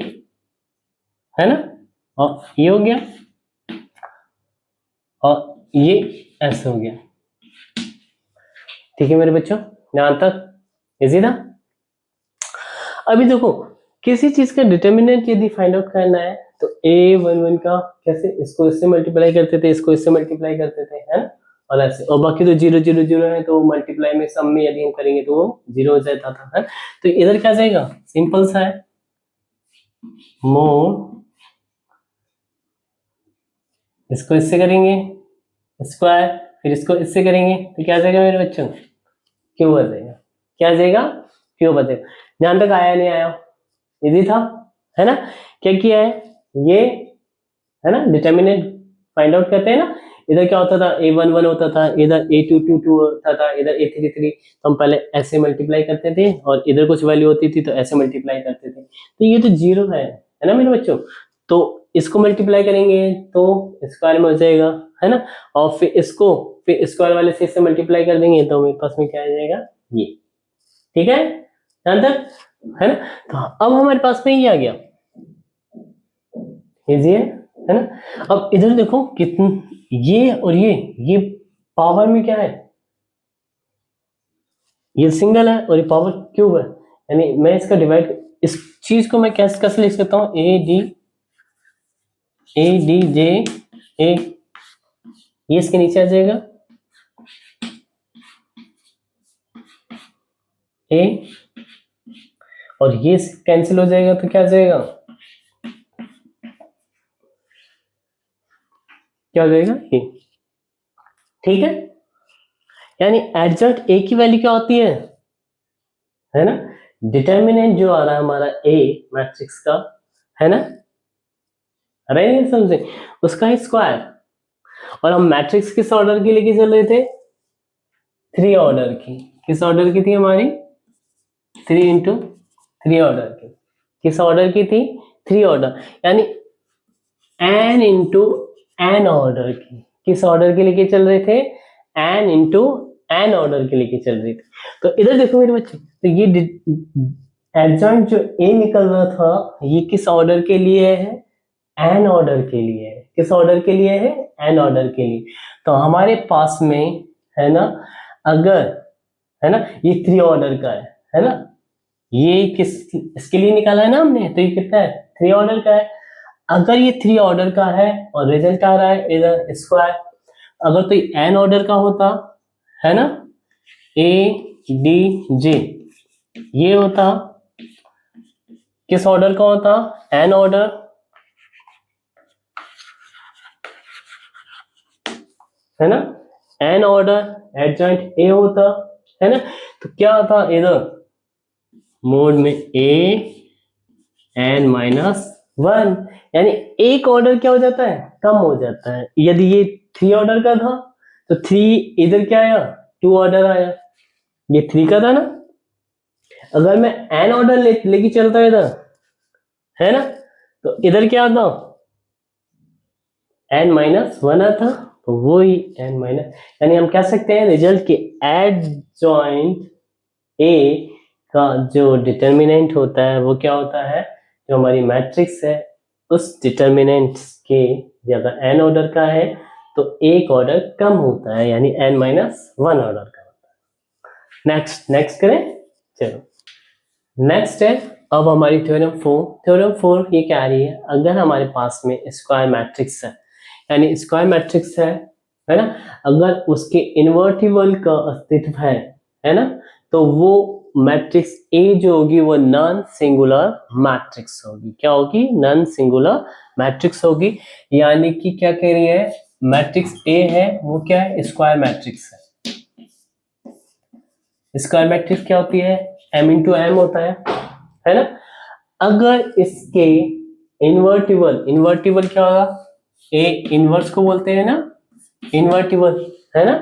है ना, और ये हो गया और ये ऐसे हो गया, ठीक है मेरे बच्चों, यहां तक इजी था। अभी देखो, किसी चीज का डिटर्मिनेंट यदि फाइंड आउट करना है तो a11 का कैसे, इसको इससे मल्टीप्लाई करते थे, इसको इससे मल्टीप्लाई करते थे, है ना, और ऐसे, और बाकी तो 0 0 0 है, तो मल्टीप्लाई में सम में यदि हम करेंगे तो वो 0 हो जाता था, है। तो इधर क्या जाएगा, सिंपल सा है, मोड, इसको इससे करेंगे स्क्वायर, फिर इसको इससे करेंगे तो क्या जाएगा मेरे बच्चों, क्यों आ जाएगा, क्या जाएगा, क्यों बचेगा, ध्यान तक आया नहीं आया, इजी था, है ना। क्या किया है ये, है ना, डिटर्मिनेंट फाइंड आउट करते हैं ना, इधर क्या होता था, a11 होता था, इधर a222 होता था, इधर a33, तो हम पहले ऐसे मल्टीप्लाई करते थे और इधर कुछ वैल्यू होती थी तो ऐसे मल्टीप्लाई करते थे, तो ये तो 0 है ना मेरे बच्चों, तो इसको मल्टीप्लाई करेंगे तो स्क्वायर में हो जाएगा, है ना, और फिर इसको फिर स्क्वायर वाले से इससे मल्टीप्लाई कर देंगे तो मेरे पास में क्या आ जाएगा, ये, ठीक है, ध्यान तक, है ना। तो अब हमारे पास में ये आ गया, इजी है ना। अब इधर देखो कितने, ये और ये पावर में क्या है, ये सिंगल है और ये पावर क्यूब है, यानी मैं इसका डिवाइड, इस चीज को मैं कैसे कैसे लिख सकता हूँ, ए डी जे ए, ये इसके नीचे आ जाएगा ए, और ये कैंसिल हो जाएगा तो क्या आ जाएगा, क्या हो जाएगा ये, ठीक है, यानी एडजॉइंट ए की वैल्यू क्या होती है ना, डिटर्मिनेंट जो आ रहा है हमारा ए मैट्रिक्स का, है ना, अरे नहीं समझे, उसका स्क्वायर, और हम मैट्रिक्स किस ऑर्डर की लेके चल रहे थे, 3 ऑर्डर की, किस ऑर्डर की थी हमारी, 3 इंटू 3 ऑर्डर की, किस ऑर्डर की थी, 3 ऑर्डर, यानी n इंटू n ऑर्डर की, किस ऑर्डर के लेके चल रहे थे, n इंटू n ऑर्डर के लेके चल रही थी। तो इधर देखो मेरे बच्चे, तो ये एडजॉइंट जो a निकल रहा था ये किस ऑर्डर के लिए है, n ऑर्डर के लिए है, किस ऑर्डर के लिए है, n ऑर्डर के लिए। तो हमारे पास में, है ना, अगर, है ना, ये 3 ऑर्डर का है ना, ये किस, इसके लिए निकाला है ना हमने, तो ये कितना है, 3 ऑर्डर का है। अगर ये 3 ऑर्डर का है और रिजल्ट आ रहा है इधर स्क्वायर, अगर तो ये n ऑर्डर का होता, है ना, ए डी जे, ये होता किस ऑर्डर का होता, n ऑर्डर, है ना, n ऑर्डर एडजॉइंट ए होता, है ना, तो क्या था इधर मोड में a n माइनस 1, यानी एक ऑर्डर क्या हो जाता है, कम हो जाता है। यदि ये 3 ऑर्डर का था तो 3 इधर क्या आया, 2 ऑर्डर आया, ये 3 का था ना। अगर मैं n ऑर्डर लेके चलता इधर, है ना, तो इधर क्या आता, n माइनस 1 आता, तो वो ही n माइनस, यानी हम कह सकते हैं रिजल्ट के एडजॉइंट ए का जो डिटर्मिनेंट होता है वो क्या होता है, जो हमारी मैट्रिक्स है उस डिटर्मिनेंट के अगर n ऑर्डर का है तो एक ऑर्डर कम होता है, यानी n माइनस 1 ऑर्डर का होता है। नेक्स्ट करें, चलो नेक्स्ट है अब हमारी थ्योरम 4। थ्योरम 4 ये क्या आ रही है, अगर हमारे पास में स्क्वायर मैट्रिक्स है, यानी स्क्वायर मैट्रिक्स है ना, अगर उसके इन्वर्टिबल का अस्तित्व है ना, तो वो मैट्रिक्स ए जो होगी वो नॉन सिंगुलर मैट्रिक्स होगी। क्या होगी, नॉन सिंगुलर मैट्रिक्स होगी। यानी कि क्या कह रही है, मैट्रिक्स ए है वो क्या है, स्क्वायर मैट्रिक्स है। स्क्वायर मैट्रिक्स क्या होती है, m इंटू एम होता है ना। अगर इसके इन्वर्टिबल क्या होगा, ए इनवर्स को बोलते हैं ना, इन्वर्टिबल, है ना।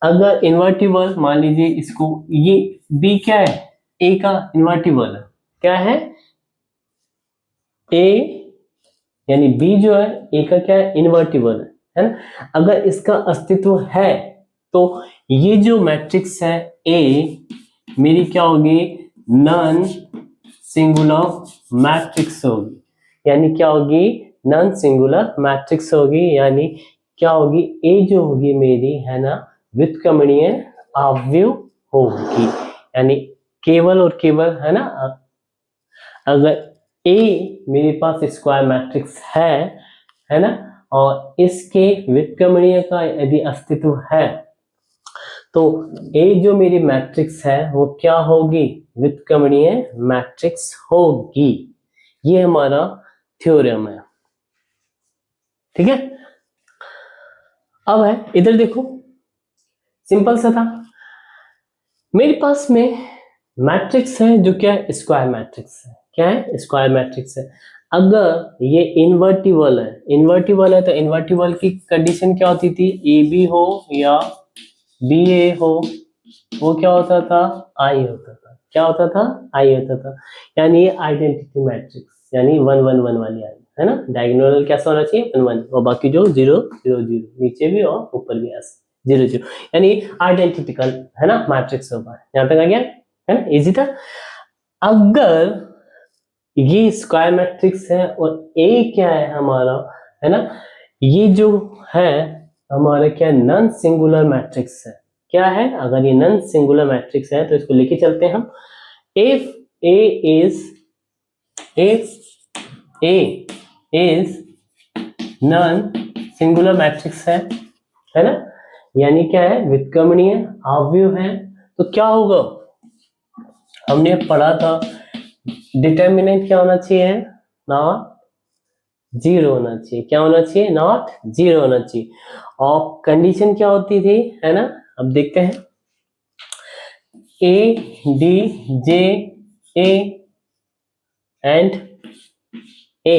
अगर इन्वर्टिबल मान लीजिए इसको, ये बी क्या है, ए का इन्वर्टिबल है, क्या है, ए, यानी बी जो है ए का क्या है, इन्वर्टिबल है ना। अगर इसका अस्तित्व है तो ये जो मैट्रिक्स है ए मेरी क्या होगी, नॉन सिंगुलर मैट्रिक्स होगी। यानी क्या होगी, नॉन सिंगुलर मैट्रिक्स होगी, यानी क्या होगी, ए जो होगी मेरी, है ना, व्युत्क्रमणीय अवयव होगी। यानी केवल और केवल, है ना, अगर ए मेरे पास स्क्वायर मैट्रिक्स है ना, और इसके व्युत्क्रमणीय का यदि अस्तित्व है तो ए जो मेरी मैट्रिक्स है वो क्या होगी, व्युत्क्रमणीय मैट्रिक्स होगी। ये हमारा थ्योरम है, ठीक है। अब है इधर देखो, सिंपल सा था, मेरे पास में मैट्रिक्स है जो क्या है, स्क्वायर मैट्रिक्स है। क्या है, स्क्वायर मैट्रिक्स है। अगर ये इन्वर्टिबल है तो इन्वर्टिबल की कंडीशन क्या होती थी, ए बी हो या बी ए हो, वो क्या होता था, आई होता था। क्या होता था, आई होता था। यानी ये आइडेंटिटी मैट्रिक्स, यानी 1 1 1 वाली आई, है ना। डायगोनल कैसा होना चाहिए, 1 1, और बाकी जो 0 0 0, नीचे भी और ऊपर भी ऐसे 0 0, यानी आइडेंटिटिकल, है ना, मैट्रिक्स होगा। यहां तक आ गया, है ना, इजी था। अगर ये स्क्वायर मैट्रिक्स है और ए क्या है हमारा, है ना, ये जो है हमारा क्या, नॉन सिंगुलर मैट्रिक्स है। क्या है, अगर ये नॉन सिंगुलर मैट्रिक्स है तो इसको लेके चलते हैं हम, if A is non singular matrix है ना, यानी क्या है, व्युत्क्रमणीय अवयव है, तो क्या होगा, हमने पढ़ा था डिटर्मिनेंट क्या होना चाहिए, नॉट 0 होना चाहिए। क्या होना चाहिए, नॉट 0 होना चाहिए। और कंडीशन क्या होती थी, है ना, अब देखते हैं, ए डी जे ए एंड ए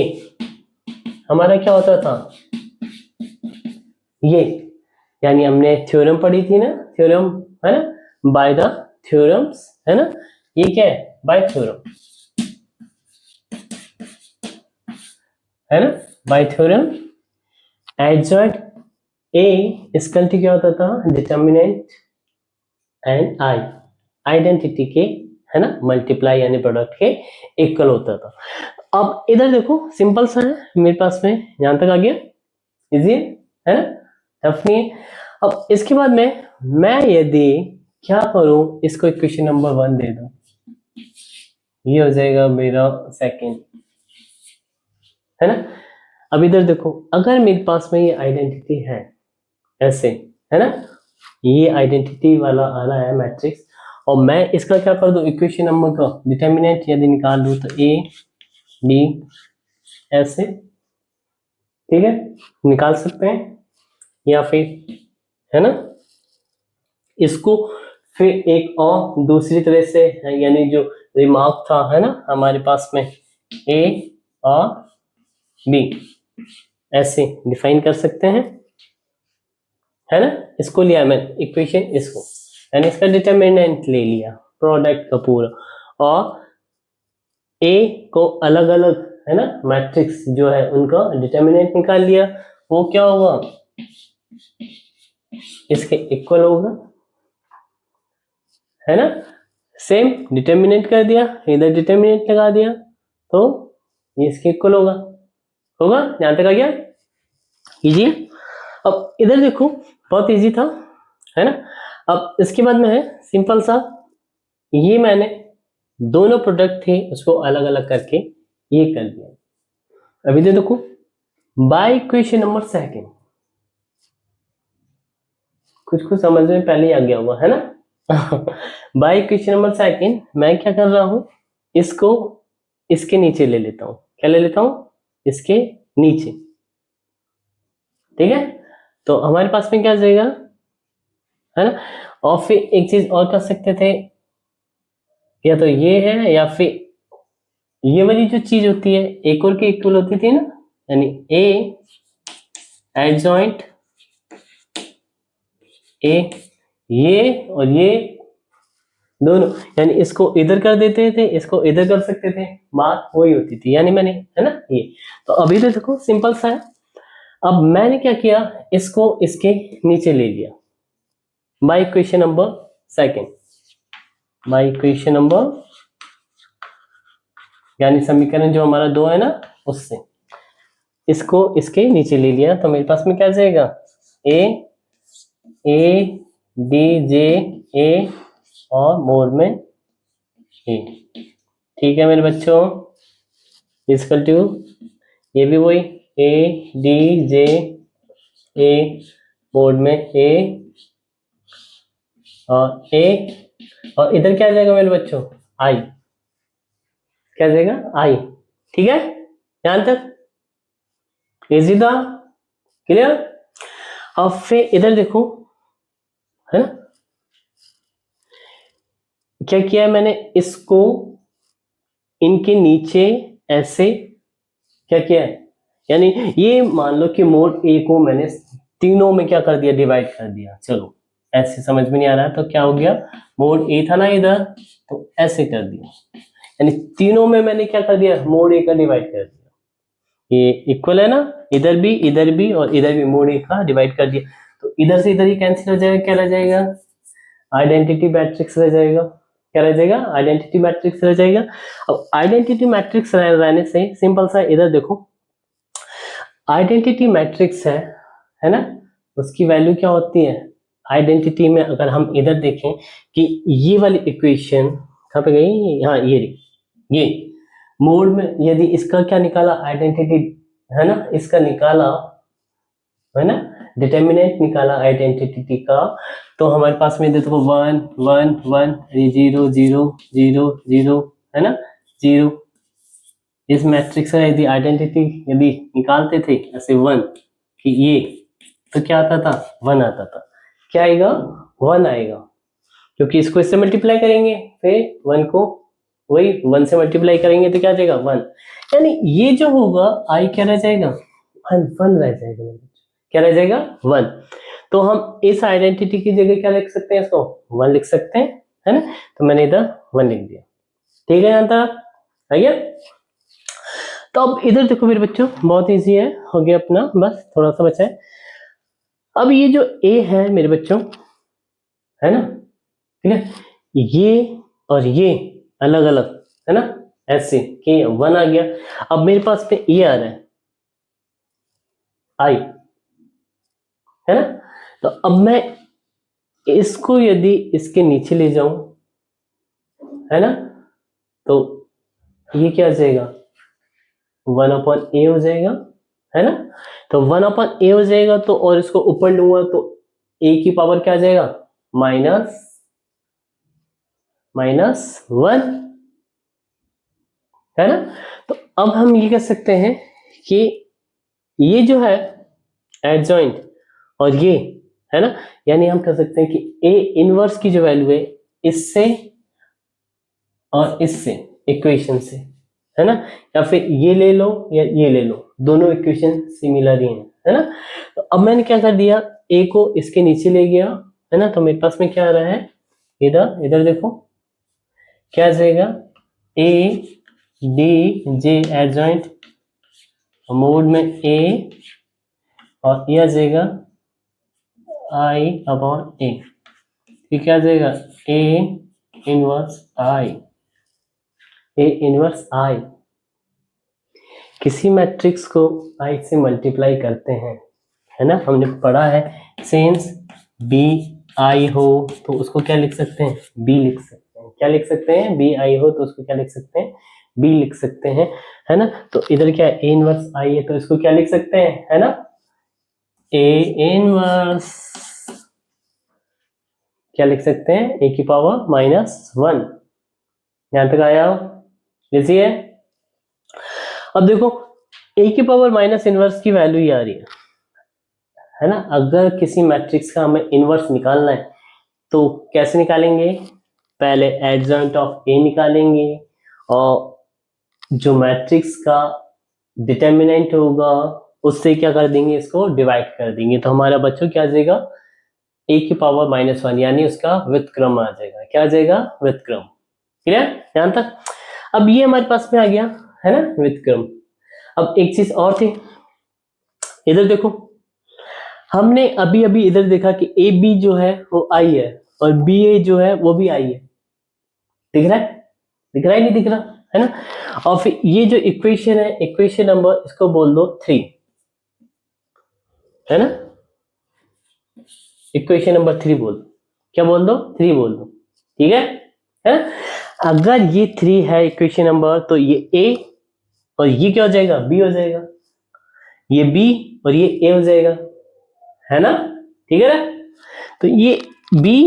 हमारा क्या होता था, ये, यानी हमने थ्योरम पढ़ी थी ना, थ्योरम, है ना, बाय द थ्योरम्स, है ना, ये क्या है, बाय थ्योरम, है ना, बाय थ्योरम एडजॉइंट ए इसका क्या होता था, डिटर्मिनेंट एंड आई आइडेंटिटी के, है ना, मल्टीप्लाई यानी प्रोडक्ट के इक्वल होता था। अब इधर देखो, सिंपल सा है मेरे पास में, यहां तक आ गया, इजी है ना, टफ नहीं है। अब इसके बाद में मैं यदि क्या करूं, इसको इक्वेशन नंबर 1 दे दूं, ये हो जाएगा मेरा सेकंड, है ना। अब इधर देखो, अगर मेरे पास में ये आइडेंटिटी है ऐसे, है ना, ये आइडेंटिटी वाला आ रहा है मैट्रिक्स, और मैं इसका क्या कर दूं, इक्वेशन नंबर का डिटर्मिनेंट यदि निकाल दूं तो ए बी ऐसे, ठीक है, निकाल सकते हैं, या फिर, है ना, इसको फिर एक और दूसरी तरह से, यानी जो रिमार्क था, है ना, हमारे पास में ए और बी, ऐसे डिफाइन कर सकते हैं, है ना। इसको लिया मैंने इक्वेशन, इसको यानी इसका डिटरमिनेंट ले लिया प्रोडक्ट का पूरा, और ए को अलग अलग, है ना, मैट्रिक्स जो है उनका डिटरमिनेंट निकाल लिया, वो क्या होगा, इसके इक्वल होगा, है ना। सेम डिटरमिनेंट कर दिया, इधर डिटरमिनेंट लगा दिया, तो ये इसके इक्वल होगा, होगा, यहां तक आ गया, कीजिए। अब इधर देखो, बहुत इजी था, है ना। अब इसके बाद में है सिंपल सा, ये मैंने दोनों प्रोडक्ट थे उसको अलग अलग करके ये कर दिया। अभी देखो बाय इक्वेशन नंबर सेकंड, कुछ कुछ समझ में पहले ही आ गया होगा, है ना। बाय इक्वेशन नंबर सेकंड मैं क्या कर रहा हूं, इसको इसके नीचे ले लेता हूं, क्या ले लेता हूं, इसके नीचे, ठीक है। तो हमारे पास में क्या आ जाएगा, है ना। और फिर एक चीज और कर सकते थे, या तो ये है या फिर ये वाली जो चीज होती है एक और के इक्वल होती थी ना, यानी ए एडजॉइंट ए, ये और ये दोनों, यानी इसको इधर कर देते थे, इसको इधर कर सकते थे, बात वही होती थी, यानी मैंने, है ना ये। तो अभी तो देखो सिंपल सा है, अब मैंने क्या किया, इसको इसके नीचे ले लिया by equation number second, by equation number, यानी समीकरण जो हमारा 2 है ना, उससे इसको इसके नीचे ले लिया, तो मेरे पास में क्या जाएगा, ए बी जे ए और मोड में ए, ठीक है मेरे बच्चों, इक्वल टू ये भी वही ए डी जे ए मोड में ए और ए, और इधर क्या जाएगा मेरे बच्चों, आई, क्या जाएगा, आई, ठीक है, यहां तक इजी था, क्लियर। अब फिर इधर देखो, है ना, क्या किया है मैंने, इसको इनके नीचे ऐसे क्या किया है, यानी ये मान लो कि मोड ए को मैंने तीनों में क्या कर दिया, डिवाइड कर दिया, चलो ऐसे समझ में नहीं आ रहा है तो क्या हो गया, मोड ए था ना इधर, तो ऐसे कर दिया, यानी तीनों में मैंने क्या कर दिया, मोड ए का डिवाइड कर दिया, ये इक्वल है ना, इधर भी और इधर भी मोड ए का डिवाइड कर दिया, तो इधर से इधर ही कैंसिल हो जाएगा, क्या रह जाएगा, आइडेंटिटी मैट्रिक्स रह जाएगा, क्या रह जाएगा, आइडेंटिटी मैट्रिक्स रह जाएगा। अब आइडेंटिटी मैट्रिक्स रहने से सिंपल सा, इधर देखो आइडेंटिटी मैट्रिक्स है ना, उसकी वैल्यू क्या होती है, आइडेंटिटी में अगर हम इधर देखें कि ये वाली इक्वेशन कहाँ पे गई, हाँ ये मोड में यदि इसका क्या निकाला, आइडेंटिटी, है ना, इसका निकाला, है ना, डिटर्मिनेंट निकाला आइडेंटिटी का, तो हमारे पास में देखो 1 1 1 0 0 0 0, है ना, 0, इस मैट्रिक्स का यदि आइडेंटिटी यदि निकालते थे ऐसे 1 कि ये, तो क्या आता था, 1 आता था, क्या आएगा, 1 आएगा, क्योंकि इसको इससे मल्टीप्लाई करेंगे, फिर 1 को वही 1 से मल्टीप्लाई करेंगे तो क्या आ जाएगा, 1, यानी ये जो होगा आई क्या रह जाएगा, 1 रह जाएगा, क्या रह जाएगा, 1। तो हम इस आइडेंटिटी की जगह क्या लिख सकते हैं, इसको 1 लिख सकते हैं, है ना, तो मैंने इधर 1 लिख दिया, ठीक है, यहां तक आ गया। तो अब इधर देखो मेरे बच्चों, बहुत इजी है, हो गया अपना, बस थोड़ा सा बचा है। अब ये जो ए है मेरे बच्चों, है ना, ठीक है, ये और ये अलग अलग, है ना, ऐसे कि 1 आ गया, अब मेरे पास पे ये आ रहा है आई, है ना, तो अब मैं इसको यदि इसके नीचे ले जाऊं, है ना, तो ये क्या आ जाएगा, 1/a हो जाएगा, है ना, तो 1/a हो जाएगा, तो और इसको ऊपर लूंगा तो a की पावर क्या आ जाएगा, -1, है ना। तो अब हम ये कह सकते हैं कि ये जो है एडजॉइंट और ये, है ना, यानी हम कह सकते हैं कि a इनवर्स की जो वैल्यू है इससे और इससे इक्वेशन से, है ना, या फिर ये ले लो या ये ले लो, दोनों इक्वेशन सिमिलर ही है ना। तो अब मैंने क्या कर दिया, ए को इसके नीचे ले गया, है ना, तो मेरे पास में क्या आ रहा है, इधर इधर देखो क्या आ जाएगा, ए डी जे एडजॉइंट मोड में ए, और ये आ जाएगा आई अपॉन ए, ये क्या आ जाएगा, A inverse I, A inverse आई। किसी मैट्रिक्स को आई से मल्टीप्लाई करते हैं, है ना, हमने पढ़ा है, सिंस बी आई हो तो उसको क्या लिख सकते हैं, बी लिख सकते हैं, क्या लिख सकते हैं, बी आई हो तो उसको क्या लिख सकते हैं, बी लिख सकते हैं, है ना। तो इधर क्या है, ए इनवर्स आई है तो इसको क्या लिख सकते हैं, है ना, ए इनवर्स, क्या लिख सकते हैं, ए की पावर -1। यहां तक आया हो, लिखिए। अब देखो ए की पावर माइनस इनवर्स की वैल्यू ही आ रही है ना। अगर किसी मैट्रिक्स का हमें इनवर्स निकालना है तो कैसे निकालेंगे, पहले एडजॉइंट ऑफ ए निकालेंगे और जो मैट्रिक्स का डिटर्मिनेंट होगा उससे क्या कर देंगे, इसको डिवाइड कर देंगे, तो हमारा बच्चों क्या आ जाएगा, ए की पावर -1, यानी उसका व्युत्क्रम आ जाएगा, क्या आ जाएगा, व्युत्क्रम। क्लियर यहां तक। अब ये हमारे पास में आ गया, है ना, व्युत्क्रम। अब एक चीज और थी, इधर देखो, हमने अभी अभी इधर देखा कि ए बी जो है वो आई है और बी ए जो है वो भी आई है, दिख रहा है, दिख रहा है, नहीं दिख रहा, है ना। और फिर ये जो इक्वेशन है, इक्वेशन नंबर इसको बोल दो 3, है ना, इक्वेशन नंबर 3 बोल दो, क्या बोल दो, 3 बोल दो, ठीक है ना। अगर ये 3 है इक्वेशन नंबर, तो ये ए और ये क्या हो जाएगा, बी हो जाएगा, ये बी और ये ए हो जाएगा, है ना, ठीक है ना। तो ये बी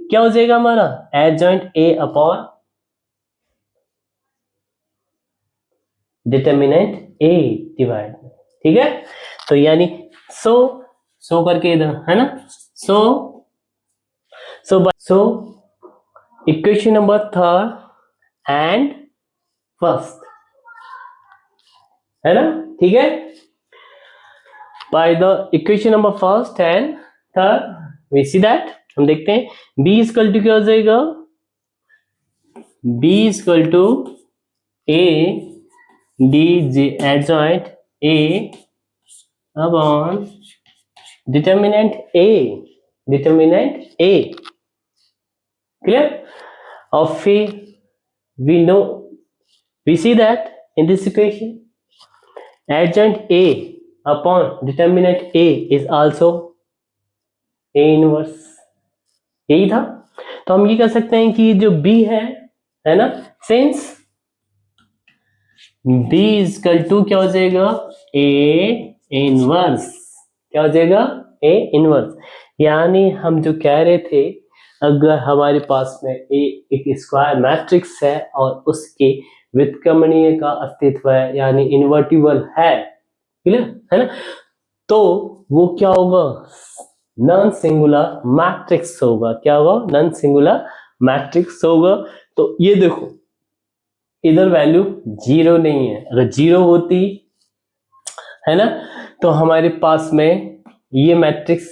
क्या हो जाएगा हमारा, adjoint A upon determinant A divide, ठीक है। तो यानी सो करके इधर, है ना, so equation number 3 and first, है ना, ठीक है। By the equation number 1 and 3 we see that, हम देखते हैं b इक्वल टू क्या हो जाएगा, b equal to a d j adjoint a upon determinant a, clear. और फिर we see that in this equation adjoint a upon determinant a is also a inverse, यही था। तो हम ये कह सकते हैं कि जो b है ना, since b इक्वल टू क्या हो जाएगा, a इनवर्स, क्या हो जाएगा, a इनवर्स। यानी हम जो कह रहे थे, अगर हमारे पास में एक स्क्वायर मैट्रिक्स है और उसके व्युत्क्रमणीय का अस्तित्व है, यानी इन्वर्टिबल है, क्लियर है ना, तो वो क्या होगा, नॉन सिंगुलर मैट्रिक्स होगा, क्या होगा, नॉन सिंगुलर मैट्रिक्स होगा। तो ये देखो इधर वैल्यू 0 नहीं है, अगर 0 होती, है ना, तो हमारे पास में ये मैट्रिक्स,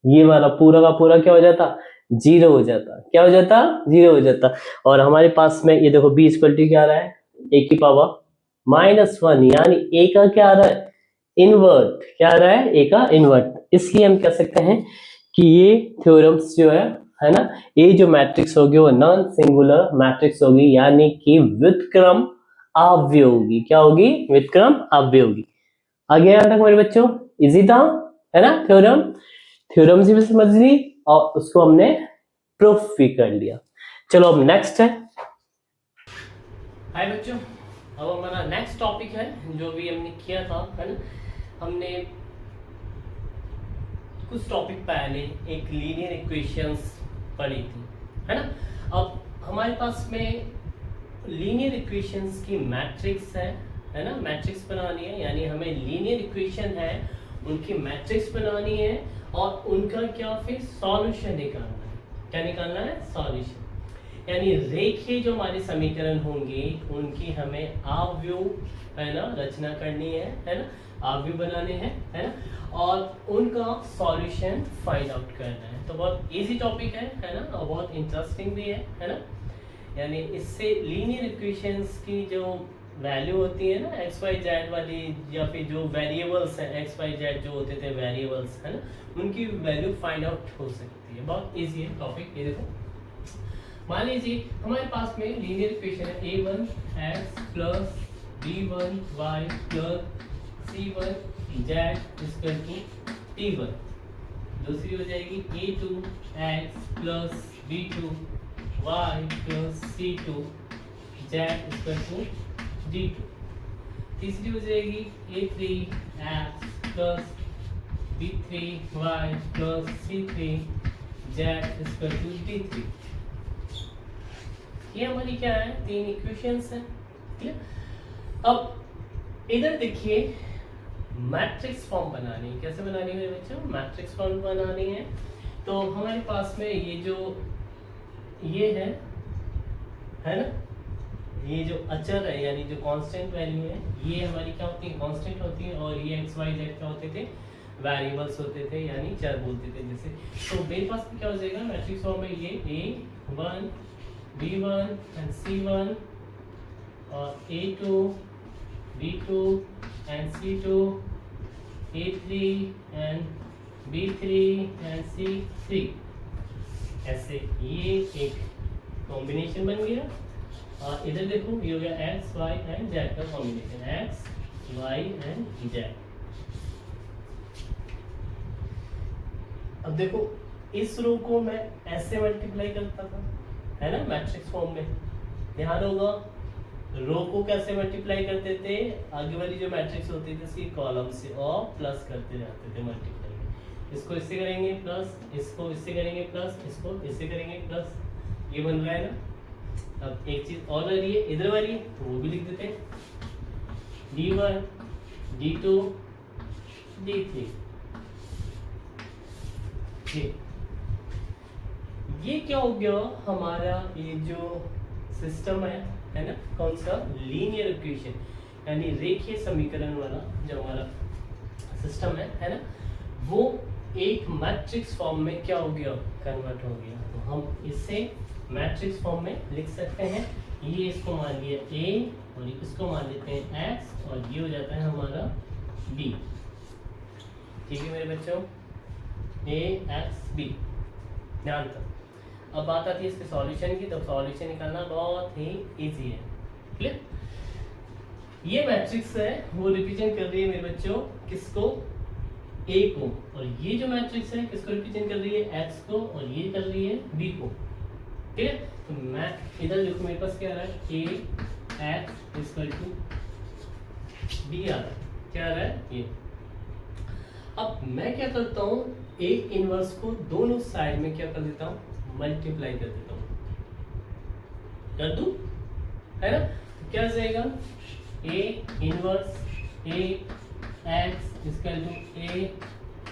ये वाला पूरा का पूरा क्या हो जाता, 0 हो जाता, क्या हो जाता, 0 हो जाता। और हमारे पास में ये देखो b इक्वल टू क्या आ रहा है, a की पावर -1, यानी a का क्या आ रहा है, इनवर्ट, क्या आ रहा है, a का इनवर्ट। इसलिए हम कह सकते हैं कि ये थ्योरम्स जो है ना, ये जो मैट्रिक्स होगी वो नॉन सिंगुलर मैट्रिक्स होगी, यानी कि व्युत्क्रम अव्यय होगी, क्या होगी, व्युत्क्रम अव्यय होगी। आगे यहाँ तक मेरे बच्चों इजी था, है ना, थ्योरम से भी समझ ली और उसको हमने प्रूफ भी कर लिया। चलो अब नेक्स्ट है, हाय बच्चों, अब हमारा नेक्स्ट टॉपिक है जो भी हमने किया था, है ना, हमने कुछ टॉपिक पहले एक लीनियर इक्वेशंस पढ़ी थी, है ना। अब हमारे पास में लीनियर इक्वेशंस की मैट्रिक्स है ना, मैट्रिक्स बनानी है, यानी हमें लीनियर इक्वेशन है उनकी मैट्रिक्स बनानी है और उनका क्या फिर सॉल्यूशन निकालना है, क्या निकालना है, सॉल्यूशन। यानी रेखीय जो हमारे समीकरण होंगे उनकी हमें आव्यूह, है ना, रचना करनी है ना, आव्यूह बनाने हैं, है ना, और उनका सॉल्यूशन फाइंड आउट करना है। तो बहुत इजी टॉपिक है ना, और बहुत इंटरेस्टिंग भी है ना। यानी इससे लीनियर इक्वेशंस की जो वैल्यू होती है ना एक्स वाई जेड वाली, या फिर जो वेरिएबल्स हैं एक्स वाई जेड जो होते थे वेरिएबल्स, है ना, उनकी वैल्यू फाइंड आउट हो सकती है। बहुत इजी है टॉपिक। ये देखो, मान लीजिए हमारे पास में लीनियर इक्वेशन है a1x plus b1y plus c1z equal to t1। दूसरी हो जाएगी a2x plus b2y plus c2z equal to d2। तीसरी हो जाएगी a3x plus b3y plus c3z equal to d3। ये हमारी क्या है, तीन इक्वेशंस हैं। क्लियर? अब इधर देखिए, मैट्रिक्स फॉर्म बनानी है। कैसे बनानी है मेरे बच्चों? मैट्रिक्स फॉर्म बनानी है। तो हमारे पास में ये जो ये है ना, ये जो अचर है यानी जो कांस्टेंट वैल्यू है, ये हमारी क्या होती है, कांस्टेंट होती है। और ये एक्स वाई जेड क्या होते थे, वेरिएबल्स होते थे, यानी चर बोलते थे जैसे। तो मेरे पास क्या हो जाएगा मैट्रिक्स फॉर्म में, ये a1 b1 and c1 और a2 b2 and c2 a3 and b3 and c3। ऐसे ये एक कॉम्बिनेशन बन गया। और इधर देखो ये हो गया एक्स वाई एंड जेड का combination, x y and z. अब देखो इस रो को मैं ऐसे मल्टीप्लाई करता था, है ना, मैट्रिक्स फॉर्म में। ध्यान होगा रो को कैसे मल्टीप्लाई करते थे, आगे वाली जो मैट्रिक्स होती थी उसकी कॉलम से और प्लस करते जाते थे मल्टीप्लाई। इसको इससे करेंगे प्लस, इसको इससे करेंगे प्लस, इसको इससे करेंगे प्लस, ये बन रहा है ना। अब एक चीज और आ रही है इधर वाली, तो वो भी लिख देते हैं, d1 d2 d3। ये क्या हो गया हमारा, ये जो सिस्टम है ना, कौन सा, लीनियर इक्वेशन यानी रेखीय समीकरण वाला जो हमारा सिस्टम है ना, वो एक मैट्रिक्स फॉर्म में क्या हो गया, कन्वर्ट हो गया। तो हम इसे मैट्रिक्स फॉर्म में लिख सकते हैं। ये इसको मान लिया a और इसको मान लेते हैं x, और ये हो जाता है हमारा b। ठीक है मेरे बच्चों, a x b। ध्यान दो, अब बात आती है इसके सॉल्यूशन की। तो सॉल्यूशन निकालना बहुत ही इजी है। क्लियर? ये मैट्रिक्स है वो रिप्रेजेंट कर रही है मेरे बच्चों किसको, a को, और ये जो मैट्रिक्स है किसको रिप्रेजेंट कर रही है, x को, और ये कर रही है b को। ठीक है? तो मैं इधर देखो मेरे पास क्या आ रहा है, a x equal to b आ रहा है। क्या आ रहा है ये। अब मैं क्या करता हूँ, a इनवर्स को दोनों साइड में क्या कर देता हूँ, मल्टीप्लाई कर देता हूँ। कर दूं, है ना। तो क्या हो जाएगा, a inverse a x equal to a